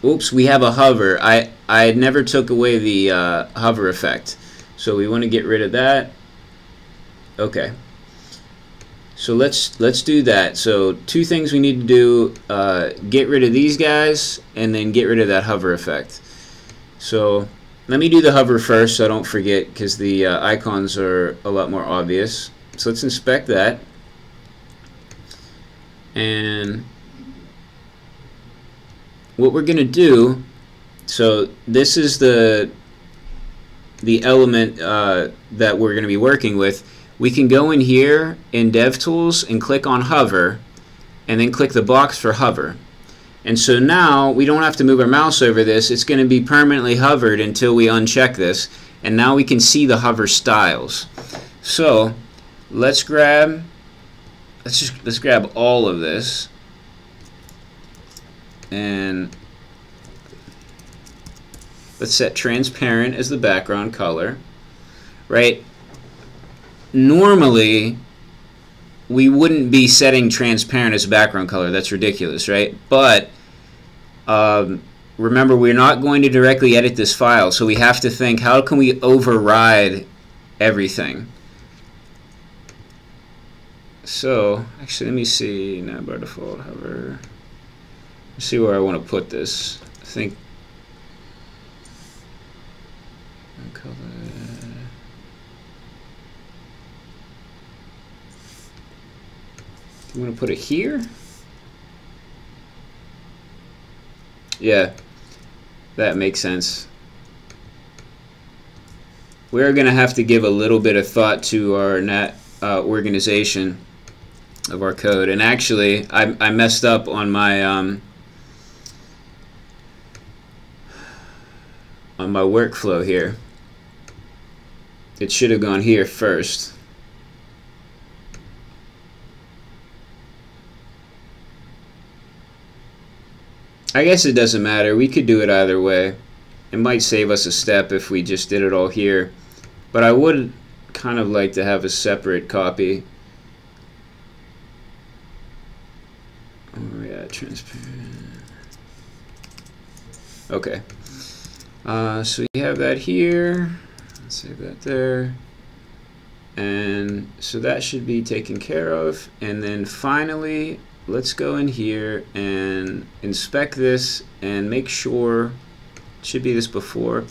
Oops, we have a hover. I never took away the hover effect. So we want to get rid of that. Okay. So let's do that. So two things we need to do, get rid of these guys and then get rid of that hover effect. So let me do the hover first so I don't forget, because the icons are a lot more obvious. So let's inspect that. And what we're going to do, so this is the element that we're going to be working with. We can go in here in DevTools and click on hover and then click the box for hover. And so now we don't have to move our mouse over this. It's going to be permanently hovered until we uncheck this. And now we can see the hover styles. So let's grab all of this and let's set transparent as the background color. Right? Normally we wouldn't be setting transparent as background color. That's ridiculous, right? But remember, we're not going to directly edit this file, so we have to think, how can we override everything? So actually, let me see. Navbar default hover. Let's see where I want to put this. I think color. You want to put it here? Yeah, that makes sense. We're going to have to give a little bit of thought to our organization of our code. And actually, I messed up on my workflow here. It should have gone here first. I guess it doesn't matter. We could do it either way. It might save us a step if we just did it all here. But I would kind of like to have a separate copy. Oh yeah, transparent. Okay. So you have that here. Let's save that there. And so that should be taken care of. And then finally, let's go in here and inspect this and make sure it should be this before.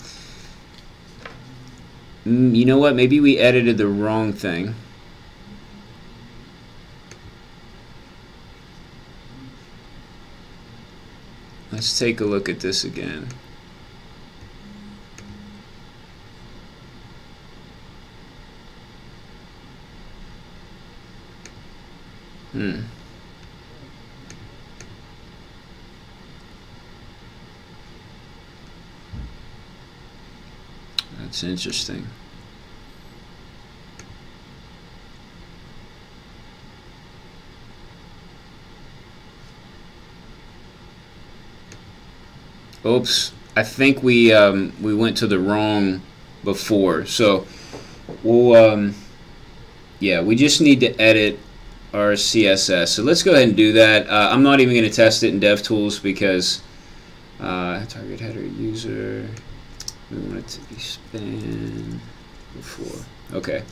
You know what? Maybe we edited the wrong thing. Let's take a look at this again. That's interesting. Oops, I think we went to the wrong before. So we'll yeah, we just need to edit our CSS. So let's go ahead and do that. I'm not even going to test it in DevTools because target header user. We want it to be span before. Okay.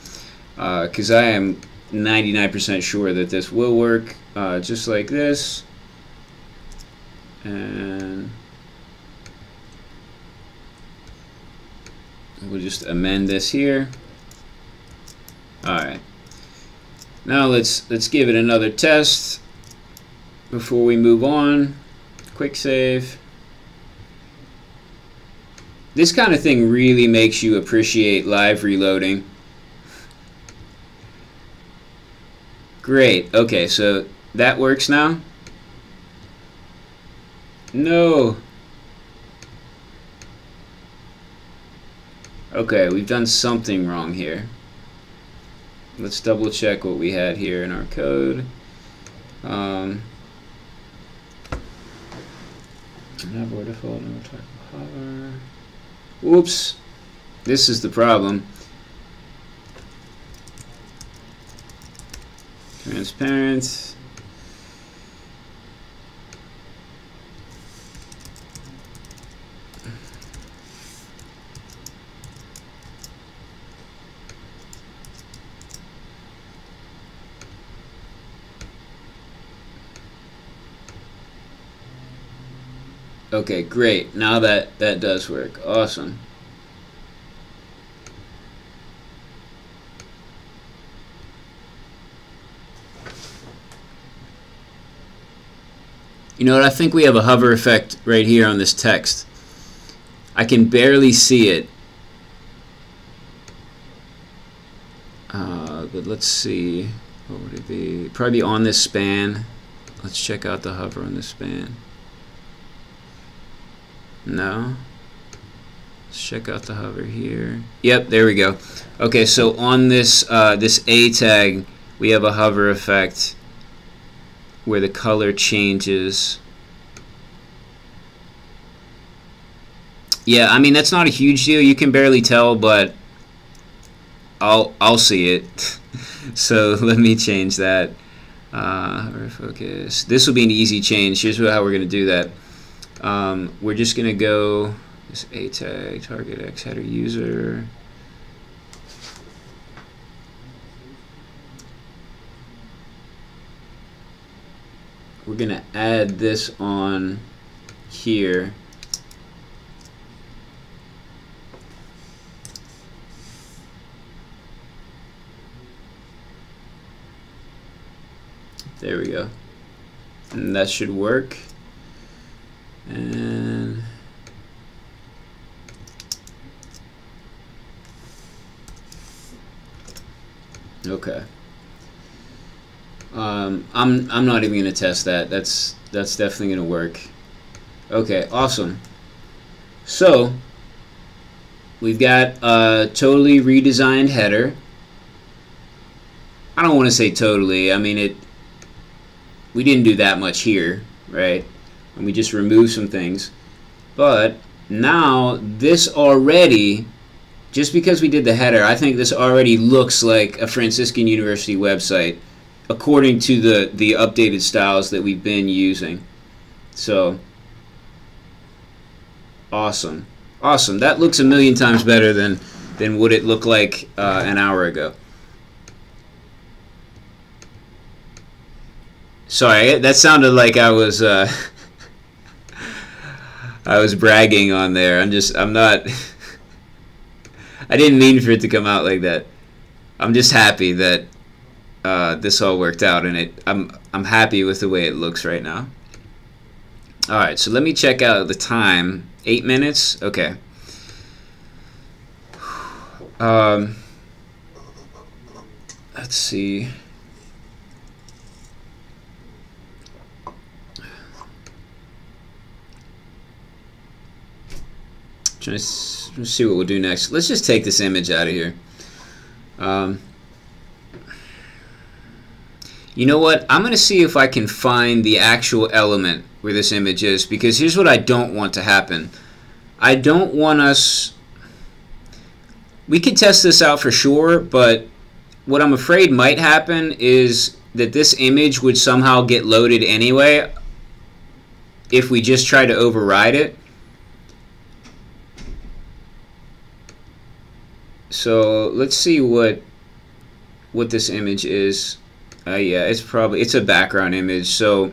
Because I am 99% sure that this will work just like this. And we'll just amend this here. Alright. Now let's give it another test before we move on. Quick save. This kind of thing really makes you appreciate live reloading. Great. Okay, so that works now. No. Okay, we've done something wrong here. Let's double check what we had here in our code. Navbar default, no type of hover. Oops, this is the problem. Transparent. Okay, great. Now that does work. Awesome. You know what? I think we have a hover effect right here on this text. I can barely see it. But let's see. What would it be? Probably on this span. Let's check out the hover on this span. No. Let's check out the hover here. Yep, there we go. Okay, so on this this A tag, we have a hover effect where the color changes. Yeah, I mean that's not a huge deal. You can barely tell, but I'll see it. So let me change that. Hover focus. This will be an easy change. Here's how we're going to do that. We're just going to go this A tag, target X header user. We're going to add this on here. There we go. And that should work. And okay. I'm not even gonna test that. That's definitely gonna work. Okay, awesome. So we've got a totally redesigned header. I don't want to say totally. I mean we didn't do that much here, right? And we just removed some things. But now this already, just because we did the header, I think this already looks like a Franciscan University website according to the updated styles that we've been using. So awesome. Awesome. That looks a million times better than what it looked like an hour ago. Sorry, that sounded like I was I was bragging on there. I'm not I didn't mean for it to come out like that. I'm just happy that this all worked out, and I'm happy with the way it looks right now. All right, so let me check out the time. 8 minutes. Okay. Let's see. Let's see what we'll do next. Let's just take this image out of here. You know what? I'm going to see if I can find the actual element where this image is, because here's what I don't want to happen. I don't want us... We could test this out for sure, but what I'm afraid might happen is that this image would somehow get loaded anyway if we just try to override it. So let's see what this image is. Yeah, it's a background image. So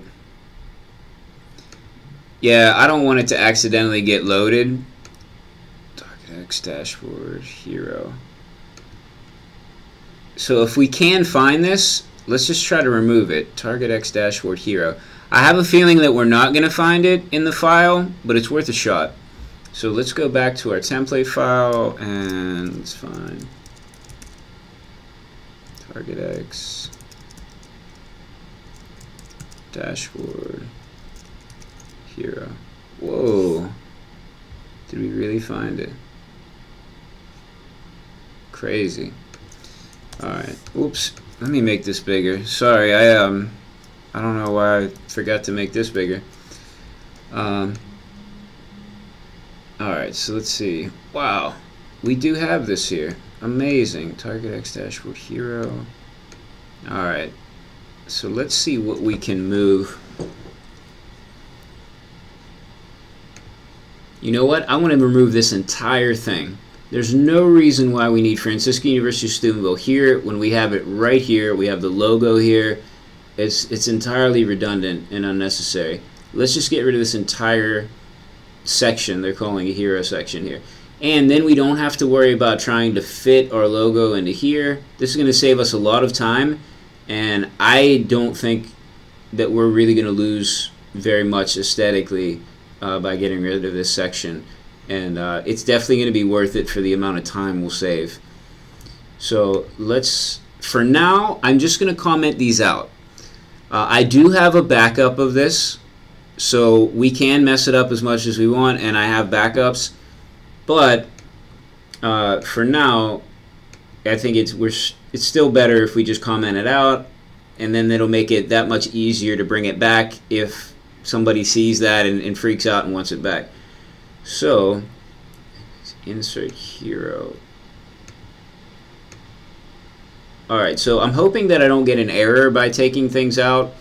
yeah, I don't want it to accidentally get loaded. Target X dashboard hero. So if we can find this, let's just try to remove it. Target X dashboard hero. I have a feeling that we're not going to find it in the file, but it's worth a shot. So let's go back to our template file and let's find Target X dashboard hero. Whoa. Did we really find it? Crazy. Alright. Oops. Let me make this bigger. Sorry, I don't know why I forgot to make this bigger. Alright, so let's see. Wow. We do have this here. Amazing. Target X dashboard hero. Alright. So let's see what we can move. You know what? I want to remove this entire thing. There's no reason why we need Franciscan University of Steubenville here when we have it right here. We have the logo here. It's entirely redundant and unnecessary. Let's just get rid of this entire section. They're calling a hero section here. And then we don't have to worry about trying to fit our logo into here. This is going to save us a lot of time, and I don't think that we're really going to lose very much aesthetically by getting rid of this section. And it's definitely going to be worth it for the amount of time we'll save. So let's, for now, I'm just going to comment these out. I do have a backup of this, so we can mess it up as much as we want, and I have backups. But for now, I think it's still better if we just comment it out, and then it'll make it that much easier to bring it back if somebody sees that and freaks out and wants it back. So, insert hero. Alright, so I'm hoping that I don't get an error by taking things out.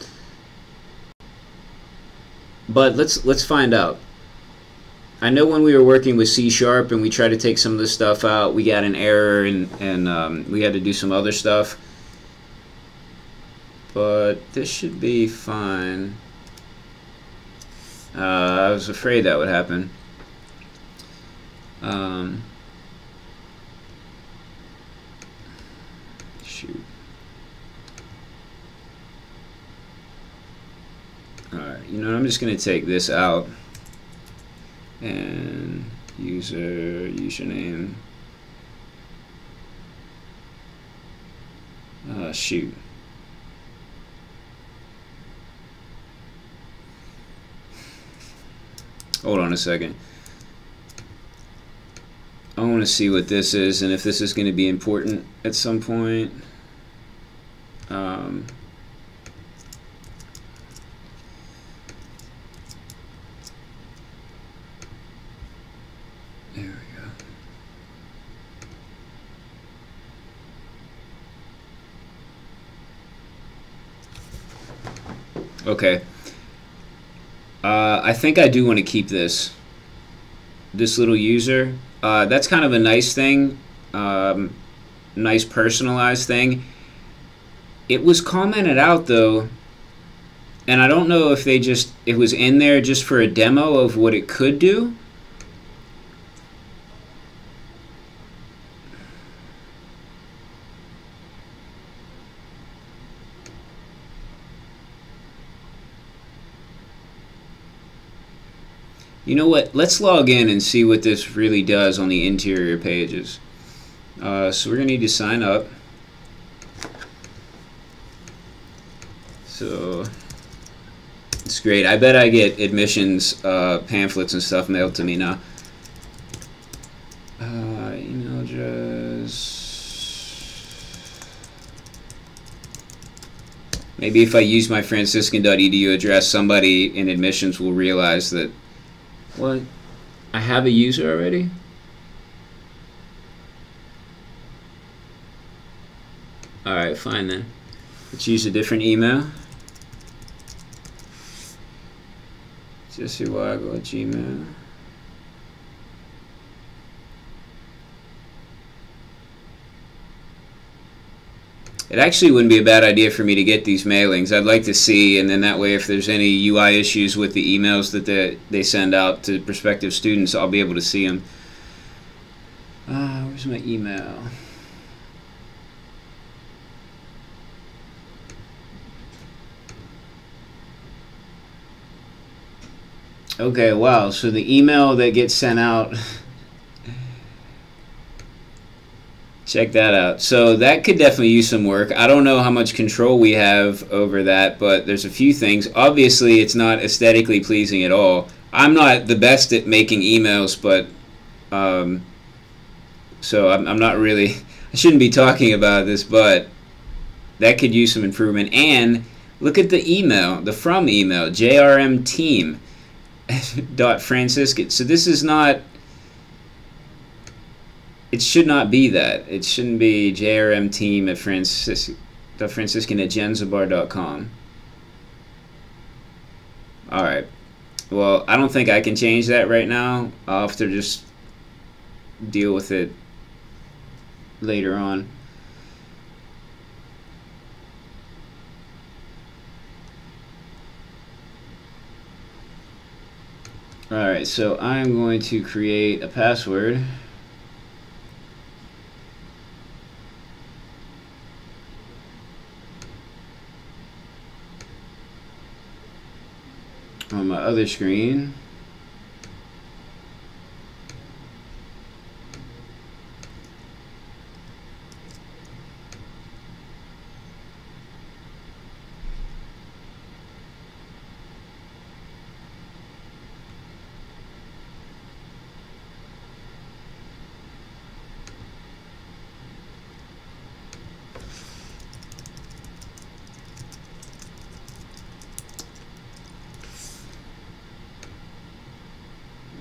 But let's find out. I know when we were working with C# and we tried to take some of this stuff out, we got an error and we had to do some other stuff. But this should be fine. I was afraid that would happen. Shoot. Alright, you know, I'm just going to take this out. And username. Shoot. Hold on a second. I want to see what this is and if this is going to be important at some point. There we go. Okay. I think I do want to keep this little user. That's kind of a nice thing, nice personalized thing. It was commented out though, and I don't know if it was in there just for a demo of what it could do. You know what? Let's log in and see what this really does on the interior pages. So we're going to need to sign up. So it's great. I bet I get admissions pamphlets and stuff mailed to me now. Email address. Maybe if I use my franciscan.edu address, somebody in admissions will realize that. What? I have a user already? Alright, fine then. Let's use a different email. Jessewago@gmail. It actually wouldn't be a bad idea for me to get these mailings. I'd like to see, and then that way if there's any UI issues with the emails that they send out to prospective students, I'll be able to see them. Where's my email? Okay, wow, so the email that gets sent out, check that out. So that could definitely use some work. I don't know how much control we have over that, but there's a few things. Obviously, it's not aesthetically pleasing at all. I'm not the best at making emails, but so I'm not really, I shouldn't be talking about this, but that could use some improvement. And look at the email, the from email, jrmteam. .franciscan. So this is not, it should not be that. It shouldn't be jrmteam at franciscan at genzabar.com. Alright. Well, I don't think I can change that right now. I'll have to just deal with it later on. Alright, so I'm going to create a password. On my other screen.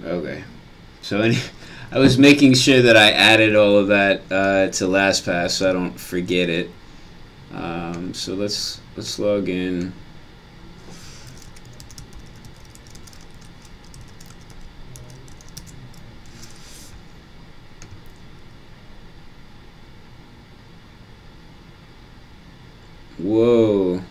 Okay, so I was making sure that I added all of that to LastPass so I don't forget it. So let's log in. Whoa.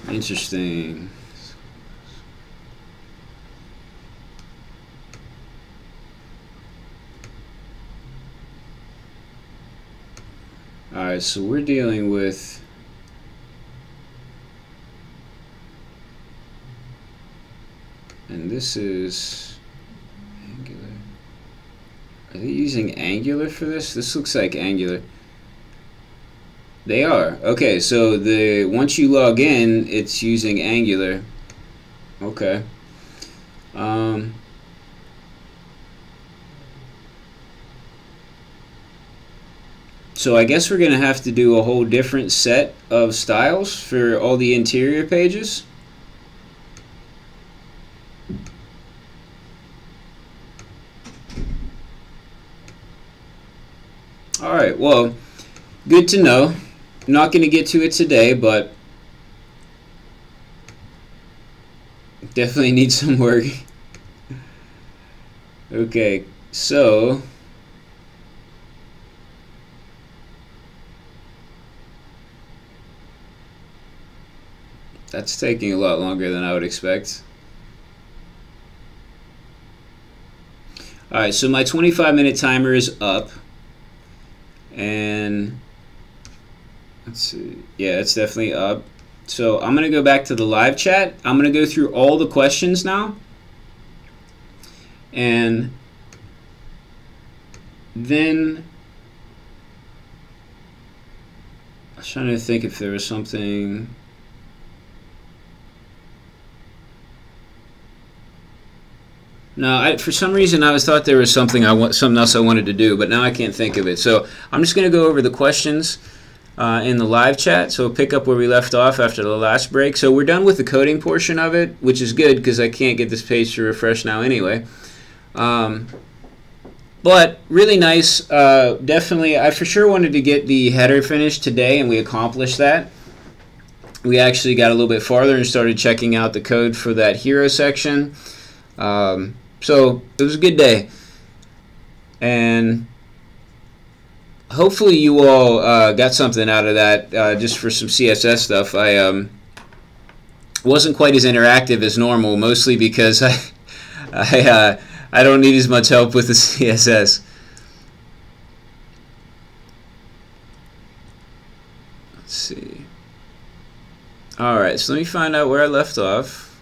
Interesting. Alright, so we're dealing with and this is Angular. Are they using Angular for this? This looks like Angular. They are. Okay, so once you log in, it's using Angular. Okay. So I guess we're going to have to do a whole different set of styles for all the interior pages. Alright, well, good to know. I'm not going to get to it today, but definitely need some work. Okay, so that's taking a lot longer than I would expect. Alright, so my 25-minute timer is up. And let's see. Yeah, it's definitely up. So I'm going to go back to the live chat. I'm going to go through all the questions now. And then I was trying to think if there was something. No, for some reason I thought there was something something else I wanted to do, but now I can't think of it. So I'm just going to go over the questions in the live chat. So we'll pick up where we left off after the last break. So we're done with the coding portion of it, which is good because I can't get this page to refresh now anyway. But really nice. Definitely, I for sure wanted to get the header finished today, and we accomplished that. We actually got a little bit farther and started checking out the code for that hero section. So it was a good day. And hopefully you all got something out of that, just for some CSS stuff. I wasn't quite as interactive as normal, mostly because I don't need as much help with the CSS. Let's see. Alright, so let me find out where I left off.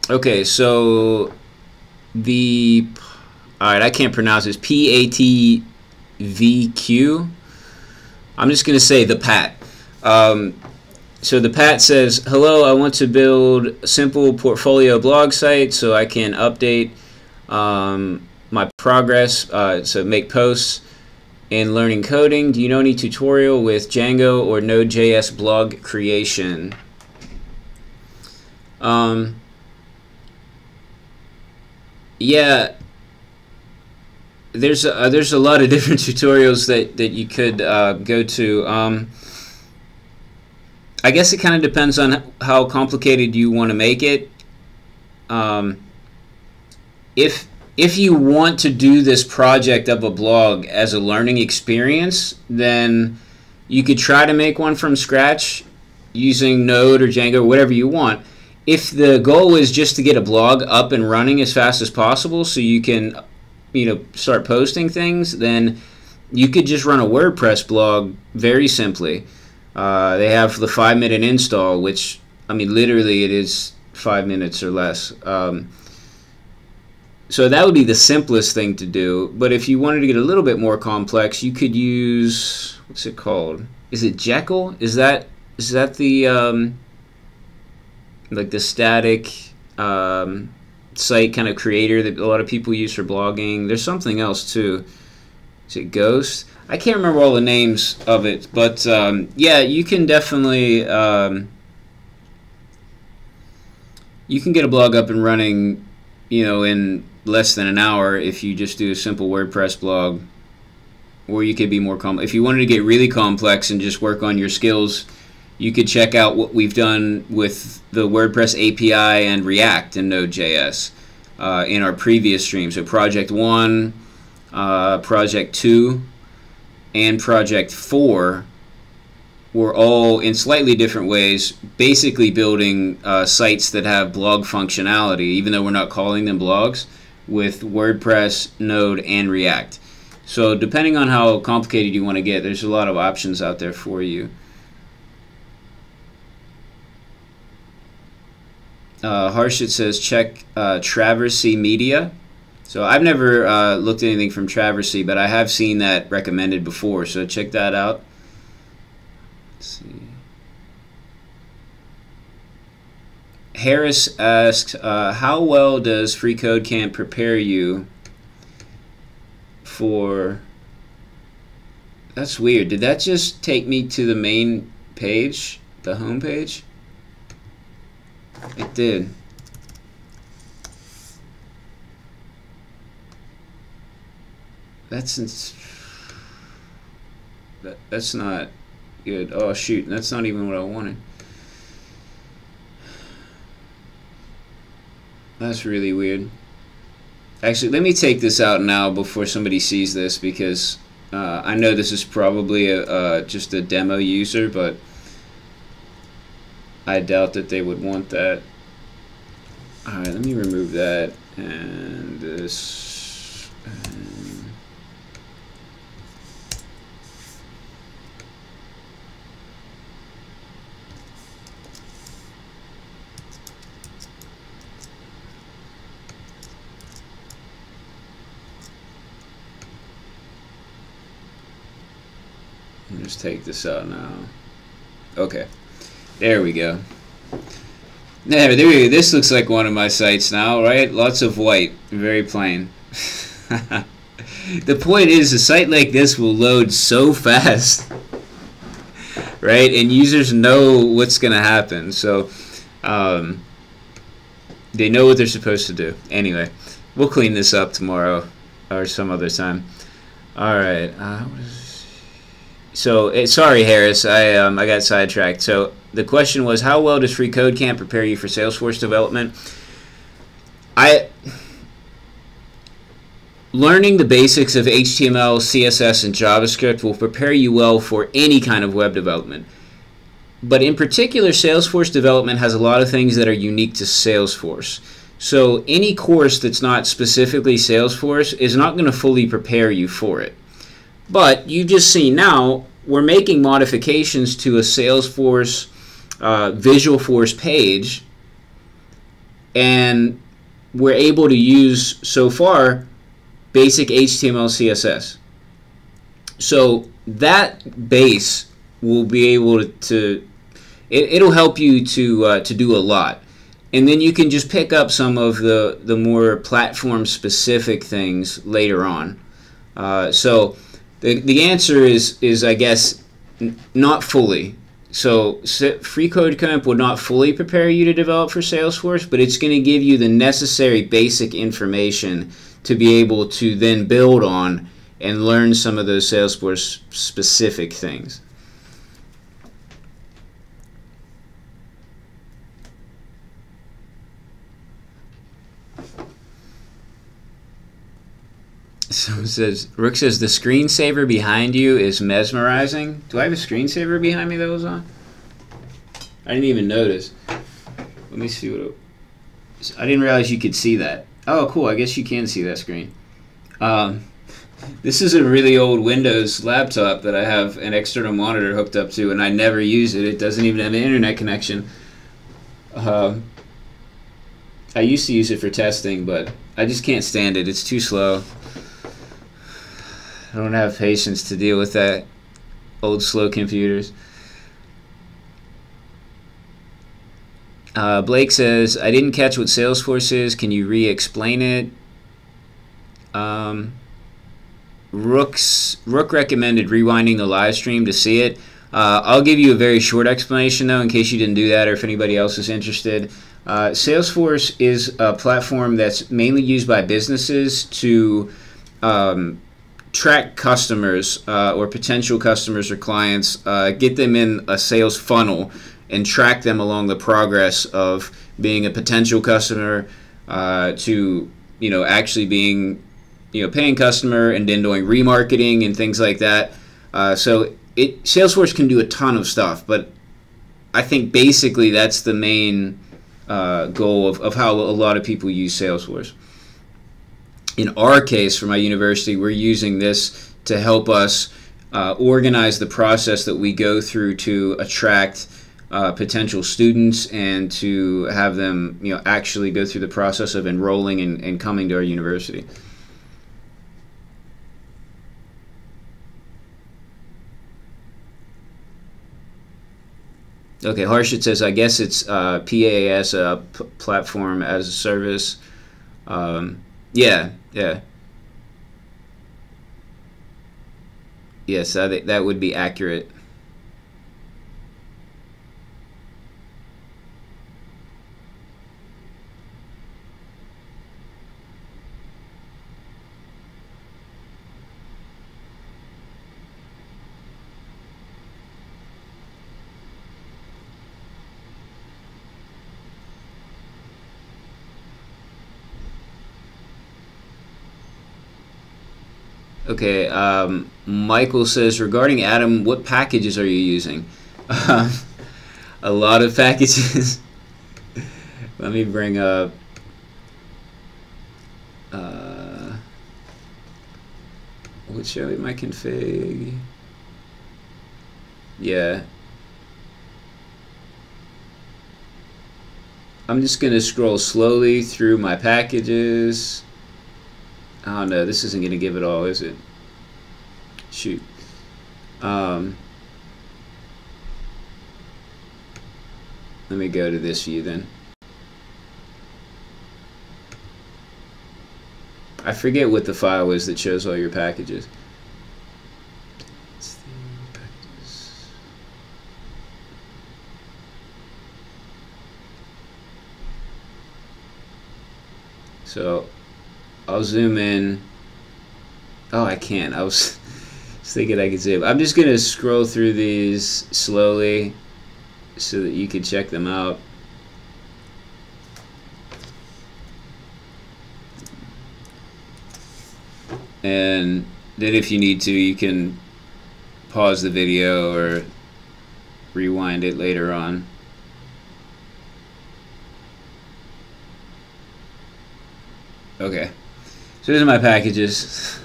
Okay, so alright, I can't pronounce this. PATVQ. I'm just going to say the PAT. So the PAT says, hello, I want to build a simple portfolio blog site so I can update my progress, so make posts in learning coding. Do you know any tutorial with Django or Node.js blog creation? Yeah, there's a lot of different tutorials that you could go to. I guess it kind of depends on how complicated you want to make it. If you want to do this project of a blog as a learning experience, then you could try to make one from scratch using Node or Django or whatever you want. If the goal is just to get a blog up and running as fast as possible so you can, start posting things, then you could just run a WordPress blog very simply. They have the 5-minute install, which, literally it is 5 minutes or less. So that would be the simplest thing to do. But if you wanted to get a little bit more complex, you could use, what's it called? Is it Jekyll? Is that the like the static site kind of creator that a lot of people use for blogging? There's something else too. Is it Ghost? I can't remember all the names of it, but yeah, you can definitely you can get a blog up and running, in less than an hour if you just do a simple WordPress blog. Or you could be more if you wanted to get really complex and just work on your skills, you could check out what we've done with the WordPress API and React and Node.js in our previous stream. So Project 1, Project 2, and Project 4 were all in slightly different ways basically building sites that have blog functionality, even though we're not calling them blogs, with WordPress, Node, and React. So depending on how complicated you want to get, there's a lot of options out there for you. Harshit says check Traversy Media. So I've never looked at anything from Traversy, but I have seen that recommended before, so check that out. Let's see. Harris asks, how well does freeCodeCamp prepare you for... That's weird. Did that just take me to the main page, the home page? It did. That's not good. Oh shoot, that's not even what I wanted. That's really weird. Actually, let me take this out now before somebody sees this, because I know this is probably just a demo user, but I doubt that they would want that. Alright, let me remove that and this. Just take this out now. Okay, there we go. There we go. This looks like one of my sites now, right? Lots of white, very plain. The point is, a site like this will load so fast, right? And users know what's going to happen. So They know what they're supposed to do. Anyway, we'll clean this up tomorrow or some other time. All right. So sorry, Harris, I got sidetracked. So the question was, how well does freeCodeCamp prepare you for Salesforce development? Learning the basics of HTML, CSS, and JavaScript will prepare you well for any kind of web development. But in particular, Salesforce development has a lot of things that are unique to Salesforce. So any course that's not specifically Salesforce is not going to fully prepare you for it. But you just see now, we're making modifications to a Salesforce Visualforce page, and we're able to use, so far, basic HTML, CSS. So that base will be able to it'll help you to do a lot. And then you can just pick up some of the more platform-specific things later on. So the answer is I guess, not fully. So freeCodeCamp will not fully prepare you to develop for Salesforce, but it's going to give you the necessary basic information to be able to then build on and learn some of those Salesforce-specific things. Someone says, Rook says, the screensaver behind you is mesmerizing. Do I have a screensaver behind me that was on? I didn't even notice. Let me see what I didn't realize you could see that. Oh, cool. I guess you can see that screen. This is a really old Windows laptop that I have an external monitor hooked up to, and I never use it. It doesn't even have an internet connection. I used to use it for testing, but I just can't stand it. It's too slow. I don't have patience to deal with that old slow computers. Blake says, I didn't catch what Salesforce is. Can you re-explain it? Rook recommended rewinding the live stream to see it. I'll give you a very short explanation, though, in case you didn't do that or if anybody else is interested. Salesforce is a platform that's mainly used by businesses to track customers or potential customers or clients, get them in a sales funnel and track them along the progress of being a potential customer to actually being paying customer, and then doing remarketing and things like that. So Salesforce can do a ton of stuff, but I think basically that's the main goal of how a lot of people use Salesforce. In our case, for my university, we're using this to help us organize the process that we go through to attract potential students and to have them actually go through the process of enrolling and coming to our university. Okay, Harshit says, I guess it's PaaS, platform as a service. Yeah. Yes, that would be accurate. Okay, Michael says, regarding Atom, what packages are you using? A lot of packages. Let me bring up what show in my config? Yeah. I'm just going to scroll slowly through my packages. Oh no, this isn't going to give it all, is it? Shoot. Let me go to this view then. I forget what the file is that shows all your packages. So I'll zoom in. Oh, I can't. I was thinking I could zoom. I'm just going to scroll through these slowly so that you can check them out. And then if you need to, you can pause the video or rewind it later on. Okay, so these are my packages.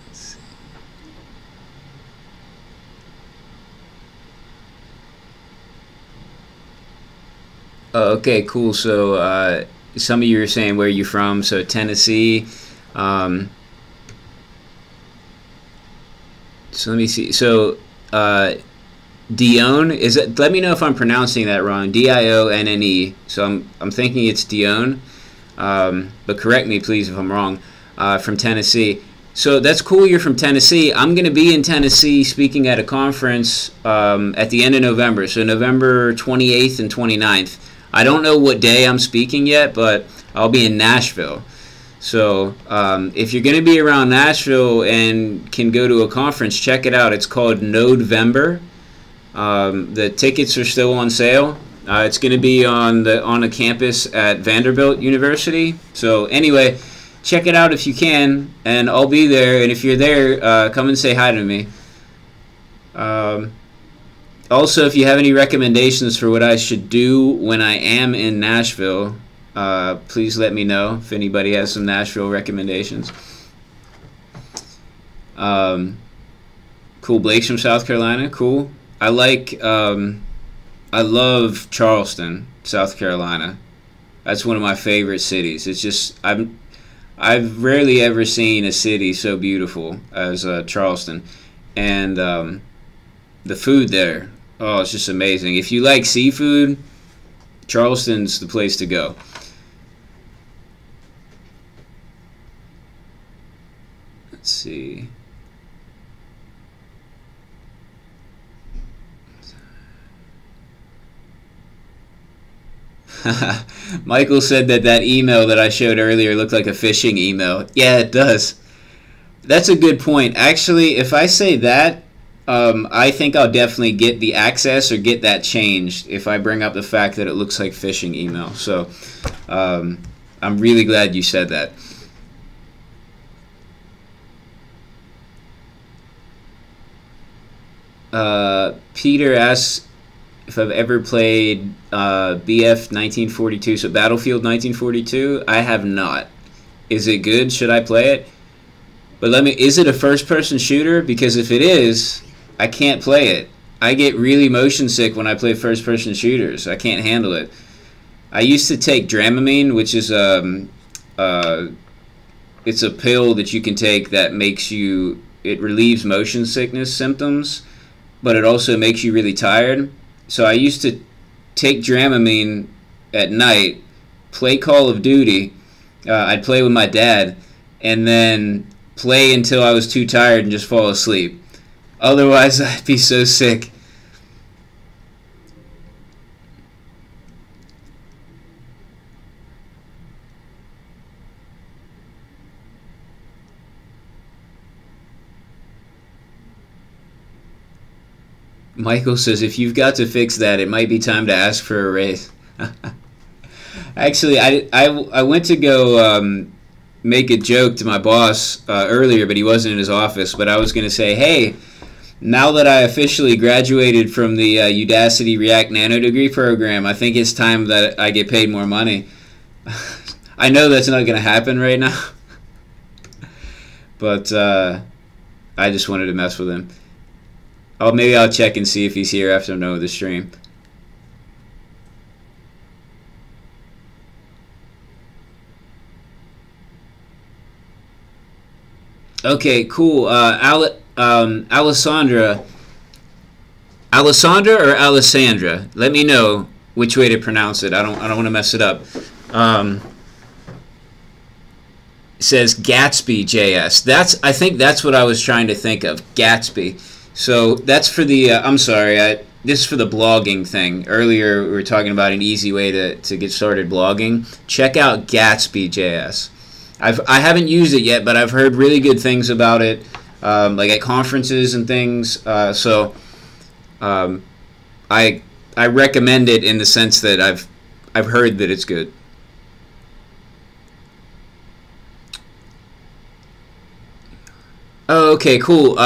Let's see. Oh, okay, cool. So some of you are saying where you're from. So Tennessee. So let me see. So Dione, is it? Let me know if I'm pronouncing that wrong. Dionne. So I'm thinking it's Dione, but correct me please if I'm wrong. From Tennessee. So that's cool. You're from Tennessee. I'm going to be in Tennessee speaking at a conference at the end of November. So November 28th and 29th. I don't know what day I'm speaking yet, but I'll be in Nashville. So if you're going to be around Nashville and can go to a conference, check it out. It's called November. The tickets are still on sale. It's going to be on a campus at Vanderbilt University. So anyway, check it out if you can, and I'll be there. And if you're there, come and say hi to me. Also, if you have any recommendations for what I should do when I am in Nashville, please let me know if anybody has some Nashville recommendations. Cool. Blake's from South Carolina. Cool. I love Charleston, South Carolina. That's one of my favorite cities. It's just I've rarely ever seen a city so beautiful as Charleston, and the food there. Oh, it's just amazing. If you like seafood, Charleston's the place to go. Let's see. Michael said that email that I showed earlier looked like a phishing email. Yeah, it does. That's a good point. Actually, if I say that, I think I'll definitely get the access or get that changed if I bring up the fact that it looks like phishing email. So I'm really glad you said that. Peter asks if I've ever played BF 1942, so Battlefield 1942. I have not. Is it good? Should I play it? But is it a first-person shooter? Because if it is, I can't play it. I get really motion sick when I play first-person shooters. I can't handle it. I used to take Dramamine, which is it's a pill that you can take that it relieves motion sickness symptoms, but it also makes you really tired. So I used to take Dramamine at night, play Call of Duty. I'd play with my dad, and then play until I was too tired and just fall asleep. Otherwise, I'd be so sick. Michael says, if you've got to fix that, it might be time to ask for a raise. Actually, I went to go make a joke to my boss earlier, but he wasn't in his office. But I was going to say, hey, now that I officially graduated from the Udacity React Nano degree program, I think it's time that I get paid more money. I know that's not going to happen right now. But I just wanted to mess with him. Maybe I'll check and see if he's here after I'm done with the stream. Okay, cool. Alessandra or Alessandra? Let me know which way to pronounce it. I don't want to mess it up. says Gatsby JS. I think that's what I was trying to think of, Gatsby. So that's for the, I'm sorry, this is for the blogging thing. Earlier we were talking about an easy way to get started blogging. Check out Gatsby JS. I haven't used it yet, but I've heard really good things about it, like at conferences and things. So I recommend it in the sense that I've heard that it's good. Oh, okay, cool.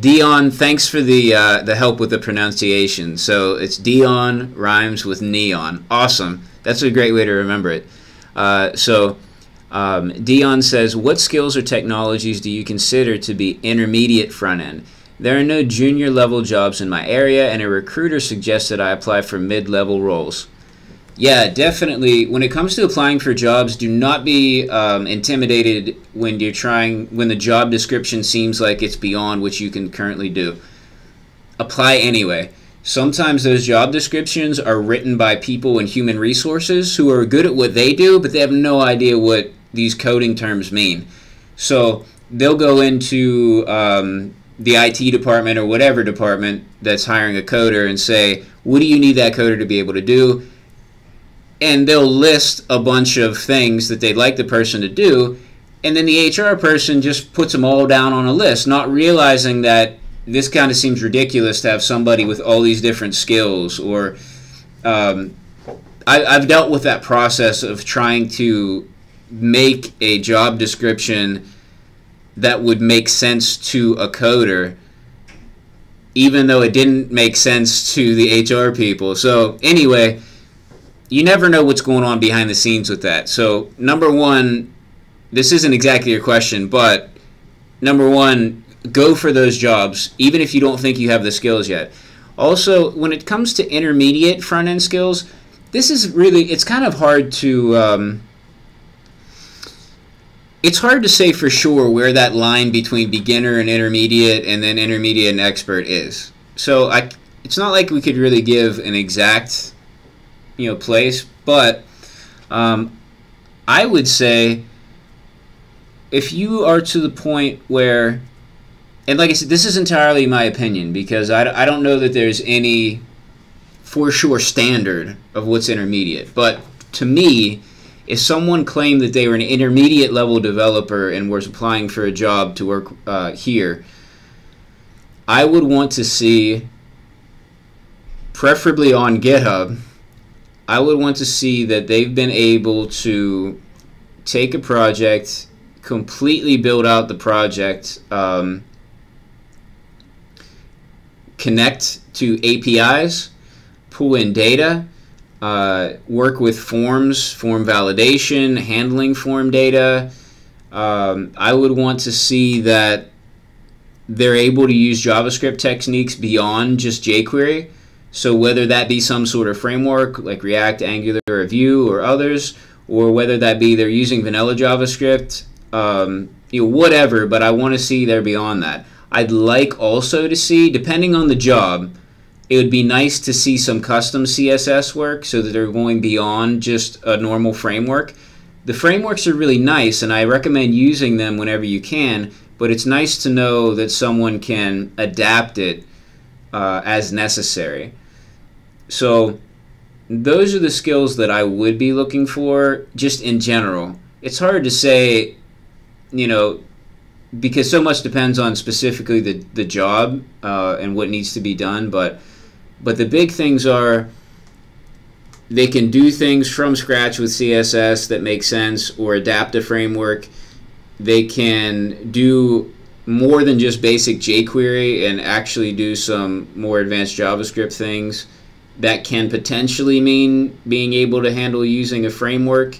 Dion, thanks for the help with the pronunciation. So it's Dion rhymes with neon. Awesome. That's a great way to remember it. Dion says, what skills or technologies do you consider to be intermediate front end? There are no junior level jobs in my area, and a recruiter suggested I apply for mid-level roles. Yeah, definitely. When it comes to applying for jobs, do not be intimidated when when the job description seems like it's beyond what you can currently do. Apply anyway. Sometimes those job descriptions are written by people in human resources who are good at what they do, but they have no idea what these coding terms mean. So they'll go into the IT department or whatever department that's hiring a coder and say, what do you need that coder to be able to do? And they'll list a bunch of things that they'd like the person to do, and then the HR person just puts them all down on a list, not realizing that this kind of seems ridiculous to have somebody with all these different skills. Or I've dealt with that process of trying to make a job description that would make sense to a coder, even though it didn't make sense to the HR people. So anyway, you never know what's going on behind the scenes with that. So number one, this isn't exactly your question, but number one, go for those jobs, even if you don't think you have the skills yet. Also, when it comes to intermediate front-end skills, this is really, it's kind of hard to, it's hard to say for sure where that line between beginner and intermediate and then intermediate and expert is. So it's not like we could really give an exact place, but I would say if you are to the point where, and like I said, this is entirely my opinion because I don't know that there's any for sure standard of what's intermediate, but to me, if someone claimed that they were an intermediate level developer and was applying for a job to work here, I would want to see, preferably on GitHub, I would want to see that they've been able to take a project, completely build out the project, connect to APIs, pull in data, work with forms, form validation, handling form data. I would want to see that they're able to use JavaScript techniques beyond just jQuery. So whether that be some sort of framework like React, Angular, or Vue, or others, or whether that be they're using vanilla JavaScript, whatever, but I want to see they're beyond that. I'd like also to see, depending on the job, it would be nice to see some custom CSS work so that they're going beyond just a normal framework. The frameworks are really nice, and I recommend using them whenever you can, but it's nice to know that someone can adapt it as necessary. So those are the skills that I would be looking for just in general. It's hard to say, because so much depends on specifically the job and what needs to be done, but the big things are they can do things from scratch with CSS that make sense or adapt a framework. They can do more than just basic jQuery and actually do some more advanced JavaScript things. That can potentially mean being able to handle using a framework.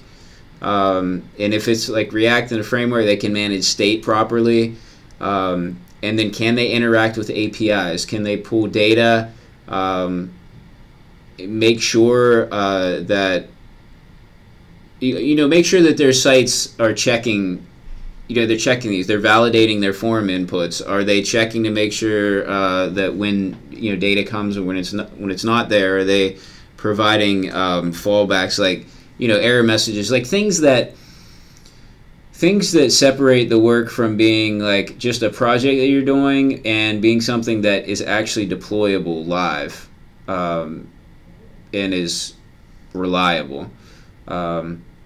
And if it's like React and a framework, they can manage state properly. And then can they interact with APIs? Can they pull data? Make sure that make sure that their sites are checking. They're checking these. They're validating their form inputs. Are they checking to make sure that when data comes or when it's not there, are they providing fallbacks like error messages, like things that things that separate the work from being like just a project that you're doing and being something that is actually deployable live, and is reliable.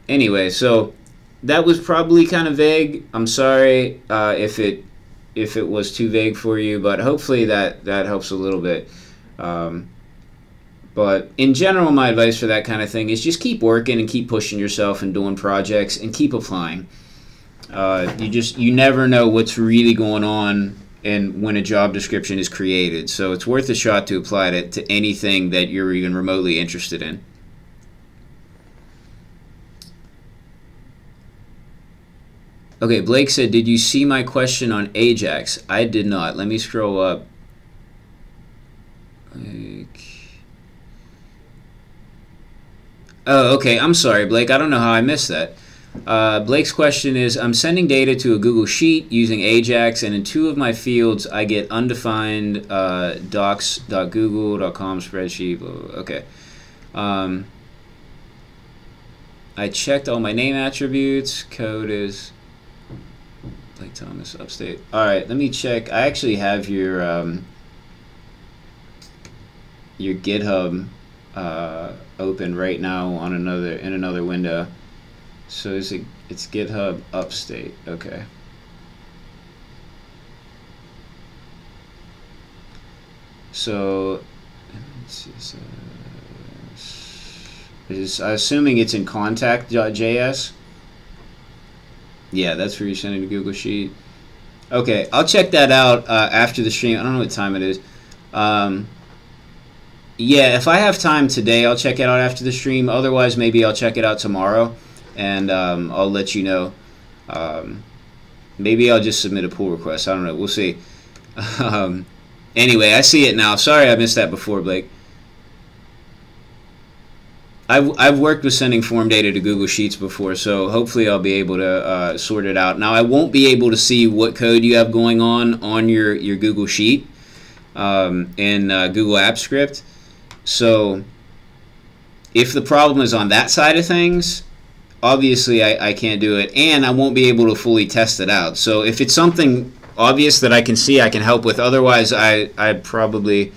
Anyway, so that was probably kind of vague. I'm sorry if it was too vague for you, but hopefully that helps a little bit. But in general, my advice for that kind of thing is just keep working and keep pushing yourself and doing projects and keep applying. You never know what's really going on and when a job description is created. So it's worth a shot to apply it to anything that you're even remotely interested in. Okay, Blake said, did you see my question on Ajax? I did not. Let me scroll up. Oh, okay. I'm sorry, Blake. I don't know how I missed that. Blake's question is, I'm sending data to a Google Sheet using Ajax, and in two of my fields, I get undefined docs.google.com spreadsheet. Okay. I checked all my name attributes. Code is Blake Thomas, Upstate. All right, let me check. I actually have your GitHub open right now on another window. So it's GitHub Upstate. Okay. So I'm assuming it's in contact.js. Yeah, that's where you're sending to Google Sheet. Okay, I'll check that out after the stream. I don't know what time it is. Yeah, if I have time today, I'll check it out after the stream. Otherwise, maybe I'll check it out tomorrow, and I'll let you know. Maybe I'll just submit a pull request. I don't know. We'll see. Anyway, I see it now. Sorry I missed that before, Blake. I've worked with sending form data to Google Sheets before, so hopefully I'll be able to sort it out. Now, I won't be able to see what code you have going on your Google Sheet in Google Apps Script. So if the problem is on that side of things, obviously I can't do it, and I won't be able to fully test it out. So if it's something obvious that I can see, I can help with. Otherwise, I probably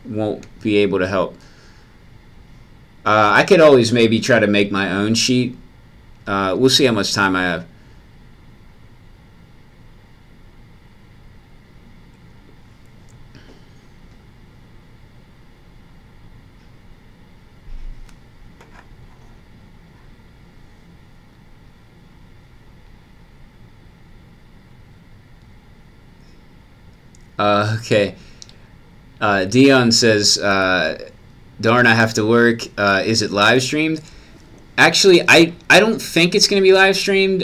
won't be able to help. I could always maybe try to make my own sheet. We'll see how much time I have. Okay. Dion says, darn, I have to work. Is it live streamed? Actually, I don't think it's going to be live streamed.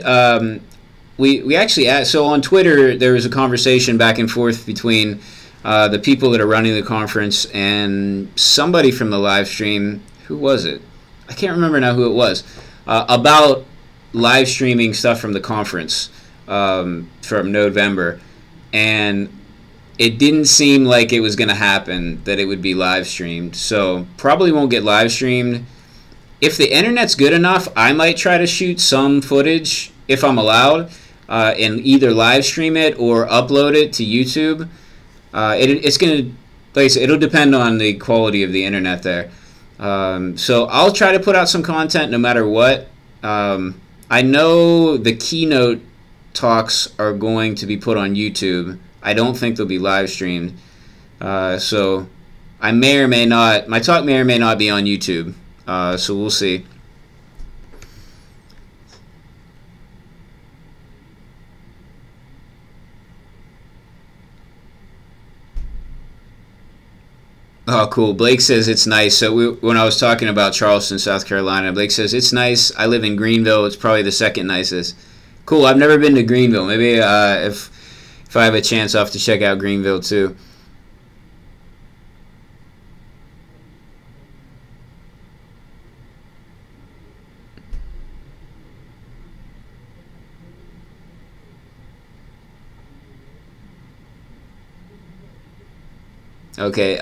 We actually asked, so on Twitter there was a conversation back and forth between the people that are running the conference and somebody from the live stream. Who was it? I can't remember now who it was. About live streaming stuff from the conference from November, and it didn't seem like it was going to happen, that it would be live streamed. So probably won't get live streamed. If the internet's good enough, I might try to shoot some footage, if I'm allowed, and either live stream it or upload it to YouTube. It's going to, like I said, it'll depend on the quality of the internet there. So I'll try to put out some content no matter what. I know the keynote talks are going to be put on YouTube. I don't think they'll be live streamed. So I may or may not, my talk may or may not be on YouTube. So we'll see. Oh, cool. Blake says it's nice. So when I was talking about Charleston, South Carolina, Blake says it's nice. I live in Greenville. It's probably the second nicest. Cool. I've never been to Greenville. Maybe if I have a chance, I'll have to check out Greenville too. Okay,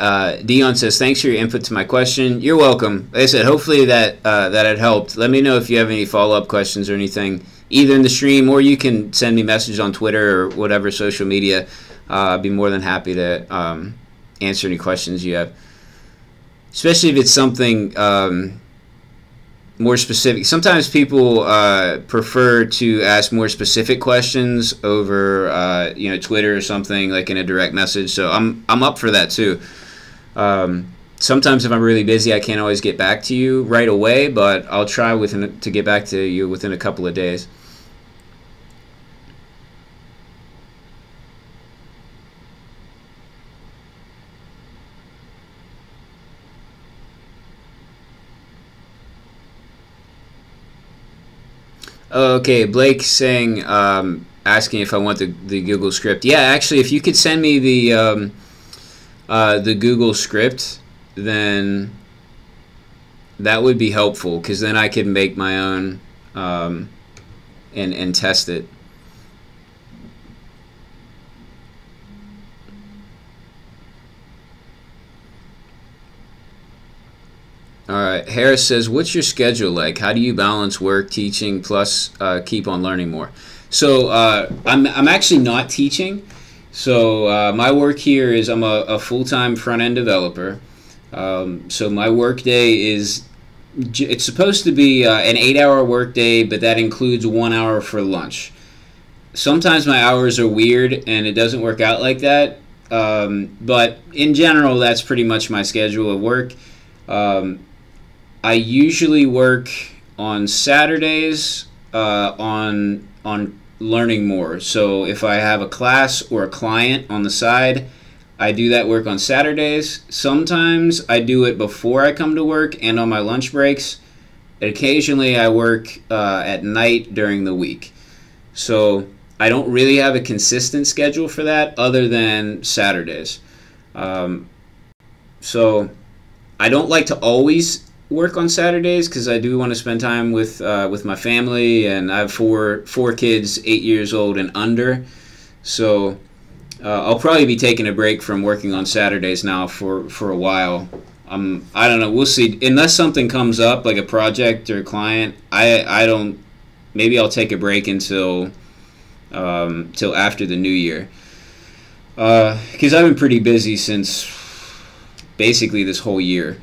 Dion says, thanks for your input to my question. You're welcome. Like I said, hopefully that had helped. Let me know if you have any follow-up questions or anything either in the stream, or you can send me messages on Twitter or whatever social media. I'd be more than happy to answer any questions you have, especially if it's something more specific. Sometimes people prefer to ask more specific questions over Twitter or something, like in a direct message. So I'm up for that too. Sometimes if I'm really busy, I can't always get back to you right away, but I'll try to get back to you within a couple of days. Okay, Blake saying, asking if I want the Google script. Yeah, actually, if you could send me the Google script, then that would be helpful, because then I could make my own and test it. All right, Harris says, what's your schedule like? How do you balance work, teaching, plus keep on learning more? So I'm actually not teaching. So my work here is I'm a full-time front-end developer. So my work day it's supposed to be an 8-hour work day, but that includes 1 hour for lunch. Sometimes my hours are weird and it doesn't work out like that. But in general, that's pretty much my schedule of work. I usually work on Saturdays on learning more. So if I have a class or a client on the side, I do that work on Saturdays. Sometimes I do it before I come to work and on my lunch breaks. Occasionally I work at night during the week. So I don't really have a consistent schedule for that other than Saturdays. So I don't like to always work on Saturdays, because I do want to spend time with my family, and I have four kids, 8 years old and under. So I'll probably be taking a break from working on Saturdays now for a while. I don't know. We'll see. Unless something comes up, like a project or a client, I don't. Maybe I'll take a break until after the new year, because I've been pretty busy since basically this whole year.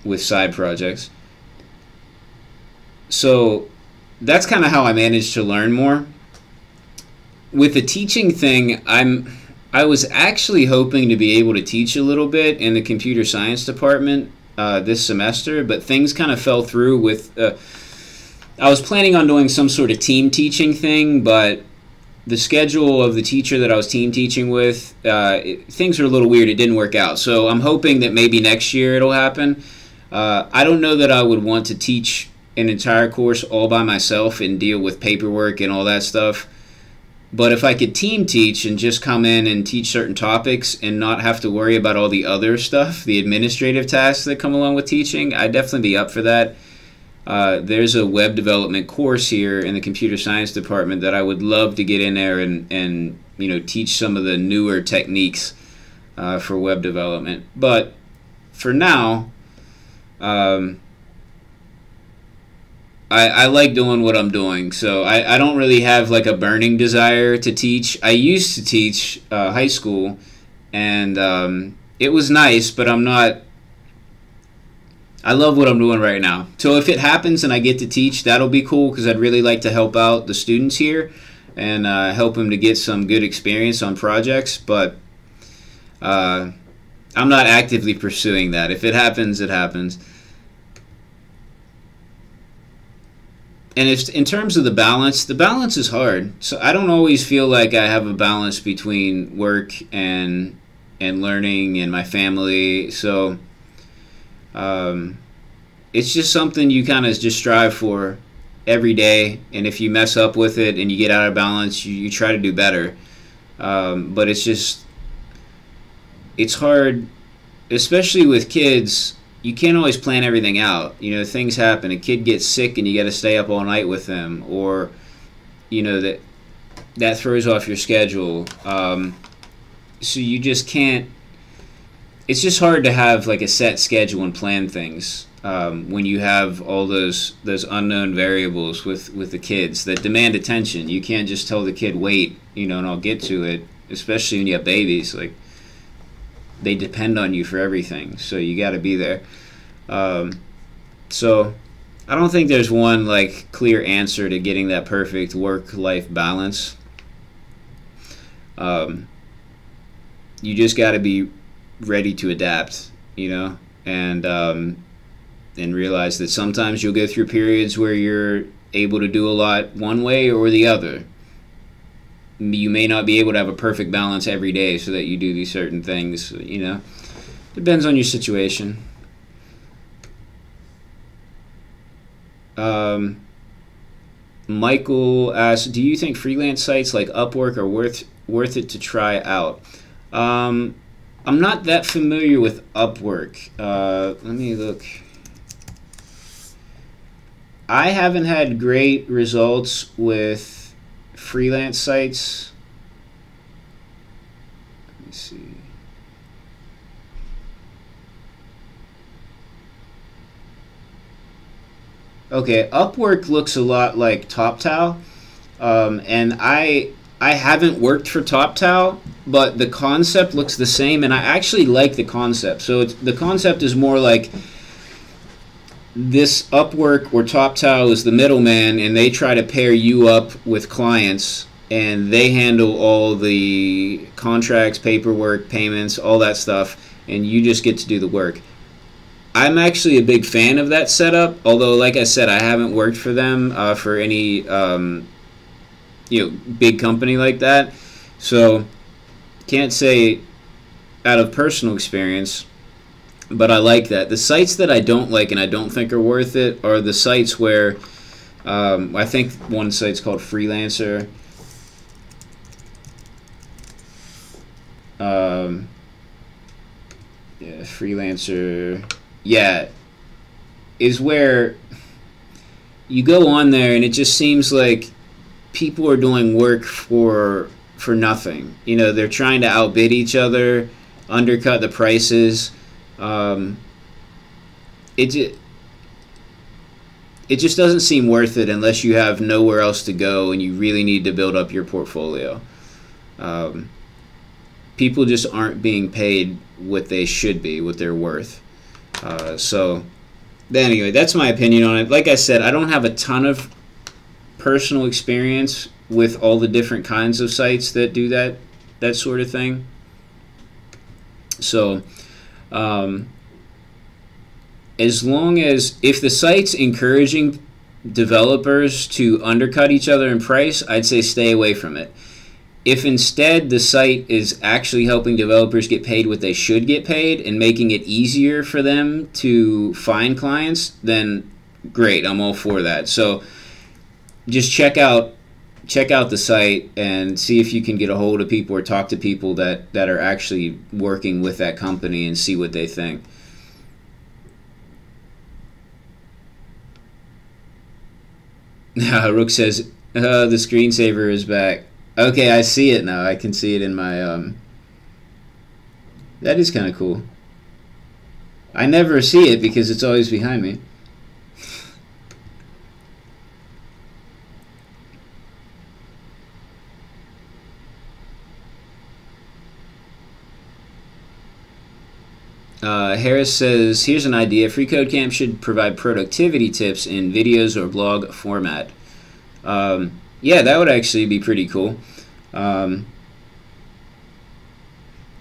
With side projects. So that's kind of how I managed to learn more. With the teaching thing, I was actually hoping to be able to teach a little bit in the computer science department this semester, but things kind of fell through with I was planning on doing some sort of team teaching thing, but the schedule of the teacher that I was team teaching with, things are a little weird. It didn't work out. So I'm hoping that maybe next year it'll happen. I don't know that I would want to teach an entire course all by myself and deal with paperwork and all that stuff. But if I could team teach and just come in and teach certain topics and not have to worry about all the other stuff, the administrative tasks that come along with teaching, I'd definitely be up for that. There's a web development course here in the computer science department that I would love to get in there and teach some of the newer techniques for web development. But for now, I like doing what I'm doing, so I don't really have like a burning desire to teach. I used to teach high school, and it was nice, but I love what I'm doing right now. So if it happens and I get to teach, that'll be cool, because I'd really like to help out the students here and help them to get some good experience on projects. But I'm not actively pursuing that. If it happens, it happens. And if in terms of the balance is hard. So I don't always feel like I have a balance between work and learning and my family. So it's just something you kind of just strive for every day. And if you mess up with it and you get out of balance, you try to do better. But it's hard, especially with kids. You can't always plan everything out. Things happen. A kid gets sick and you got to stay up all night with them, or that throws off your schedule. So you just can't. It's just hard to have like a set schedule and plan things. when you have all those unknown variables with the kids that demand attention. You can't just tell the kid wait, and I'll get to it. Especially when you have babies, like they depend on you for everything, so you got to be there. So I don't think there's one like clear answer to getting that perfect work-life balance. You just got to be ready to adapt, and realize that sometimes you'll go through periods where you're able to do a lot one way or the other. You may not be able to have a perfect balance every day so that you do these certain things, Depends on your situation. Michael asks, do you think freelance sites like Upwork are worth it to try out? I'm not that familiar with Upwork. Let me look. I haven't had great results with freelance sites. Let me see. Okay, Upwork looks a lot like TopTal, and I haven't worked for TopTal, but the concept looks the same, and I actually like the concept. So the concept is more like this Upwork or TopTal is the middleman, and they try to pair you up with clients, and they handle all the contracts, paperwork, payments, all that stuff, and you just get to do the work. I'm actually a big fan of that setup, although, like I said, I haven't worked for them for any big company like that, so can't say out of personal experience. But I like that. The sites that I don't like and I don't think are worth it are the sites where I think one site's called Freelancer. Freelancer. Yeah, is where you go on there and it just seems like people are doing work for nothing. They're trying to outbid each other, undercut the prices. It just doesn't seem worth it unless you have nowhere else to go and you really need to build up your portfolio. People just aren't being paid what they should be, what they're worth. So anyway, that's my opinion on it. Like I said, I don't have a ton of personal experience with all the different kinds of sites that do that sort of thing. So as long as, if the site's encouraging developers to undercut each other in price, I'd say stay away from it. If instead the site is actually helping developers get paid what they should get paid and making it easier for them to find clients, then great, I'm all for that. So just check out the site and see if you can get a hold of people or talk to people that are actually working with that company and see what they think. Rook says, the screensaver is back. Okay, I see it now. I can see it in my... That is kind of cool. I never see it because it's always behind me. Harris says, here's an idea. FreeCodeCamp should provide productivity tips in videos or blog format. Yeah, that would actually be pretty cool. I'd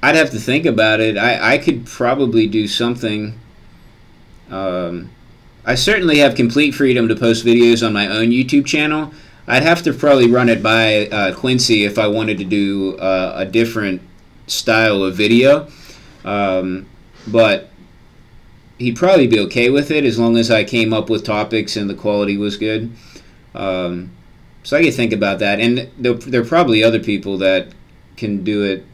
have to think about it. I could probably do something. I certainly have complete freedom to post videos on my own YouTube channel. I'd have to probably run it by Quincy if I wanted to do a different style of video. But he'd probably be okay with it as long as I came up with topics and the quality was good. So I could think about that. And there are probably other people that can do it,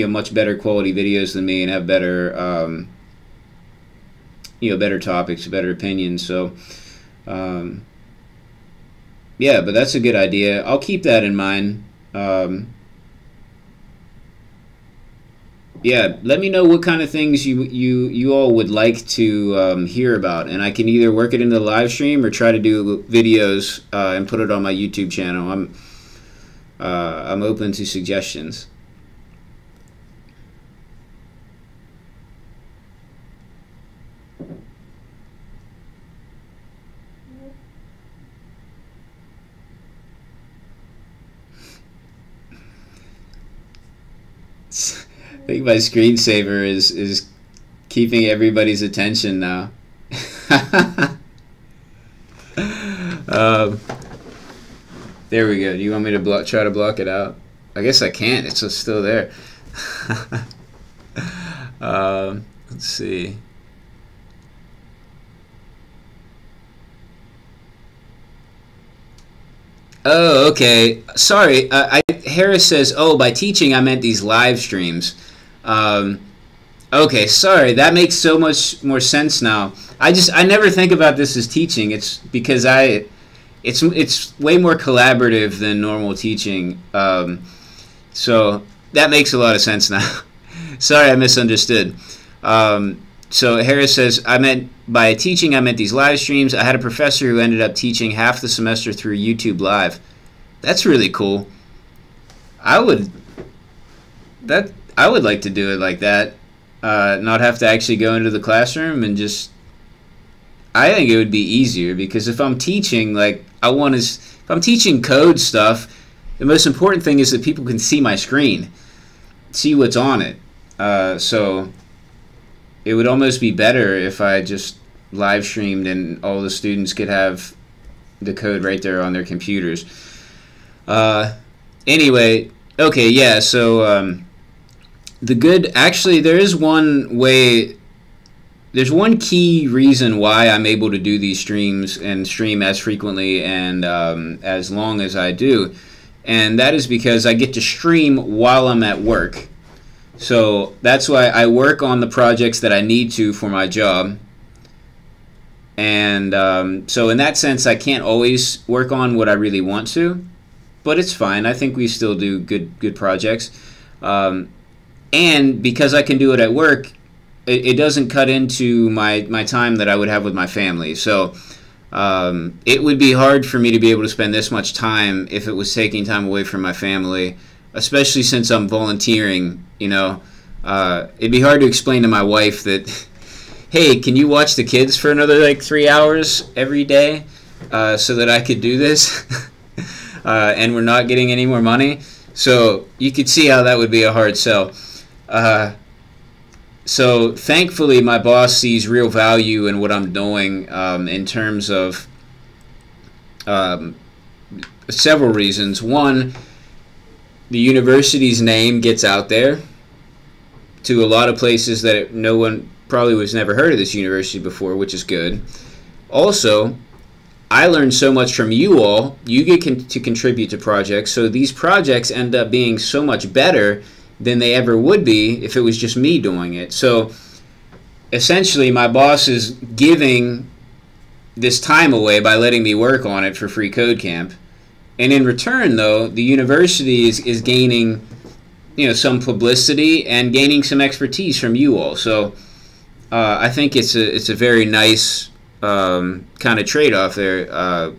much better quality videos than me and have better, better topics, better opinions. So, yeah, but that's a good idea. I'll keep that in mind. yeah, let me know what kind of things you all would like to hear about, and I can either work it into the live stream or try to do videos and put it on my YouTube channel. I'm open to suggestions. I think my screensaver is keeping everybody's attention now. There we go. Do you want me to try to block it out? I guess I can't. It's just still there. Let's see. Oh, okay. Sorry. Harris says, "Oh, by teaching I meant these live streams." Okay, sorry. That makes so much more sense now. I never think about this as teaching. It's because it's way more collaborative than normal teaching. So that makes a lot of sense now. Sorry, I misunderstood. So Harris says, by teaching I meant these live streams. I had a professor who ended up teaching half the semester through YouTube Live. That's really cool. I would like to do it like that. Not have to actually go into the classroom and just. I think it would be easier because if I'm teaching, like if I'm teaching code stuff, the most important thing is that people can see my screen, see what's on it. So it would almost be better if I just live streamed and all the students could have the code right there on their computers. Anyway, okay, yeah, so actually there is there's one key reason why I'm able to do these streams and stream as frequently and as long as I do, and that is because I get to stream while I'm at work. So that's why I work on the projects that I need to for my job. And so in that sense, I can't always work on what I really want to, but it's fine. I think we still do good projects. And because I can do it at work, it doesn't cut into my time that I would have with my family. So it would be hard for me to be able to spend this much time if it was taking time away from my family, especially since I'm volunteering. It'd be hard to explain to my wife that, hey, can you watch the kids for another 3 hours every day so that I could do this? And we're not getting any more money. So you could see how that would be a hard sell. So thankfully my boss sees real value in what I'm doing in terms of several reasons. One, the university's name gets out there to a lot of places that no one probably was never heard of this university before, which is good. Also, I learned so much from you all. You get to contribute to projects, so these projects end up being so much better than they ever would be if it was just me doing it. So essentially my boss is giving this time away by letting me work on it for free code camp, and in return though the university is gaining some publicity and gaining some expertise from you all. So I think it's a very nice kind of trade-off there.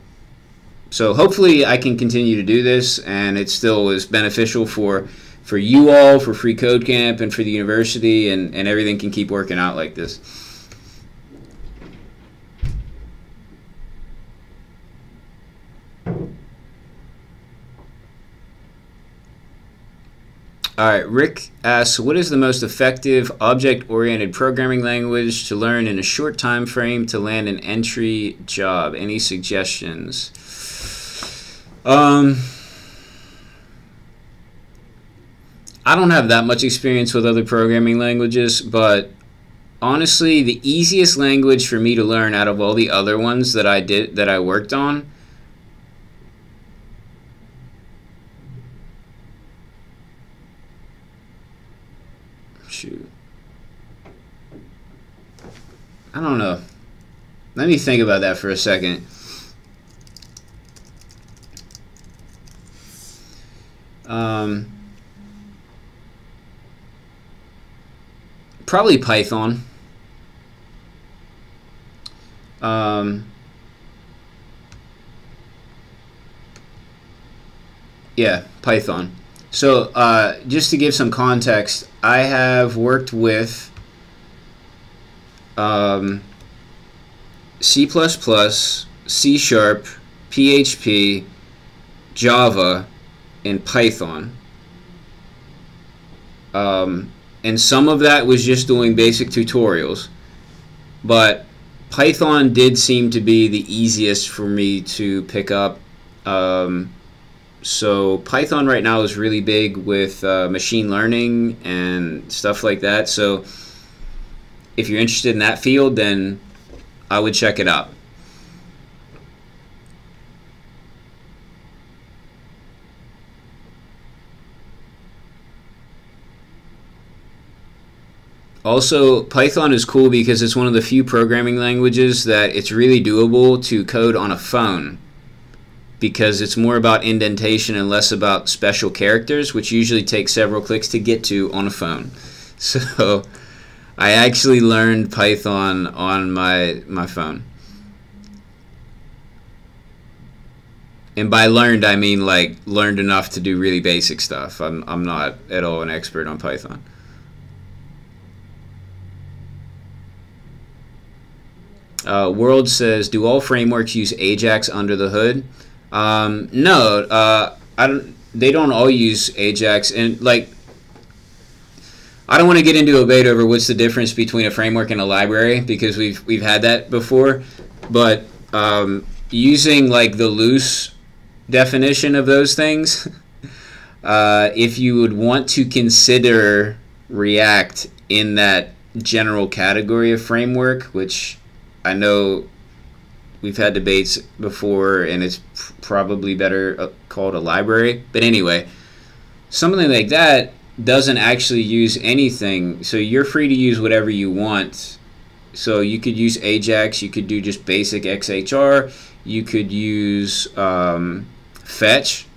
So hopefully I can continue to do this and it still is beneficial for you all, for Free Code Camp, and for the university, and everything can keep working out like this. Alright, Rick asks, what is the most effective object-oriented programming language to learn in a short time frame to land an entry job? Any suggestions? I don't have that much experience with other programming languages, but honestly, the easiest language for me to learn out of all the other ones that I worked on, I don't know. Let me think about that for a second. Probably Python. Yeah, Python. So just to give some context, I have worked with C++, C#, PHP, Java, and Python. And some of that was just doing basic tutorials. But Python did seem to be the easiest for me to pick up. So Python right now is really big with machine learning and stuff like that. So if you're interested in that field, then I would check it out. Also, Python is cool because it's one of the few programming languages that it's really doable to code on a phone, because it's more about indentation and less about special characters, which usually take several clicks to get to on a phone. So I actually learned Python on my phone. And by learned, I mean like learned enough to do really basic stuff. I'm not at all an expert on Python. World says, do all frameworks use Ajax under the hood? No, I don't. They don't all use Ajax, and like, I don't want to get into a debate over what's the difference between a framework and a library, because we've had that before. But using like the loose definition of those things, if you would want to consider React in that general category of framework, which I know we've had debates before, and it's probably better called a library. But anyway, something like that doesn't actually use anything. So you're free to use whatever you want. So you could use Ajax. You could do just basic XHR. You could use Fetch.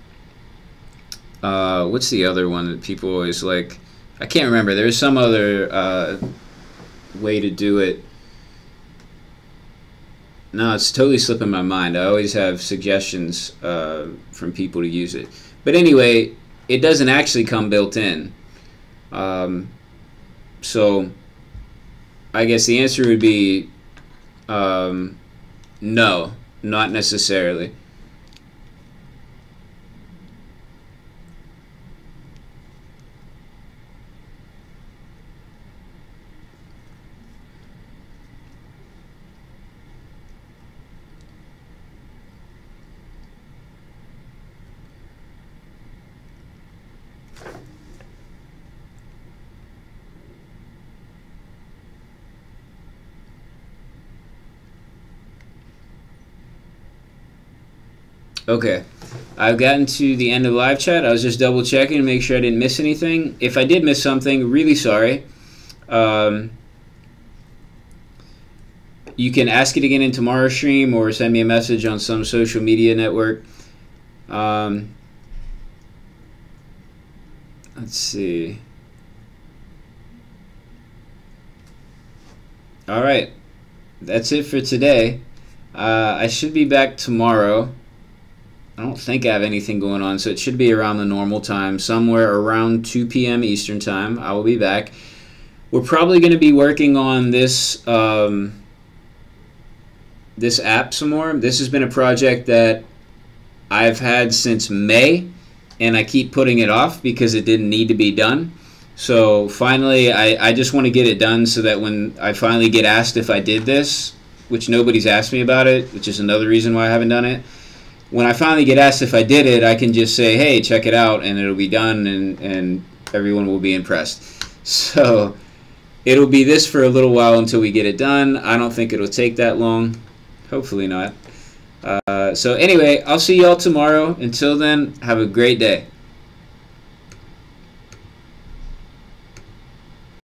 What's the other one that people always like? I can't remember. There's some other way to do it. No, it's totally slipping my mind. I always have suggestions from people to use it. But anyway, it doesn't actually come built in. So I guess the answer would be no, not necessarily. Okay, I've gotten to the end of live chat. I was just double checking to make sure I didn't miss anything. If I did miss something, really sorry. You can ask it again in tomorrow's stream or send me a message on some social media network. Let's see. All right, that's it for today. I should be back tomorrow. I don't think I have anything going on, so it should be around the normal time, somewhere around 2 p.m. Eastern time. I will be back. We're probably going to be working on this this app some more. This has been a project that I've had since May, and I keep putting it off because it didn't need to be done. So finally, I just want to get it done so that when I finally get asked if I did this, which nobody's asked me about it, which is another reason why I haven't done it, when I finally get asked if I did it, I can just say, hey, check it out, and it'll be done, and everyone will be impressed. So it'll be this for a little while until we get it done. I don't think it'll take that long. Hopefully not. So anyway, I'll see y'all tomorrow. Until then, have a great day.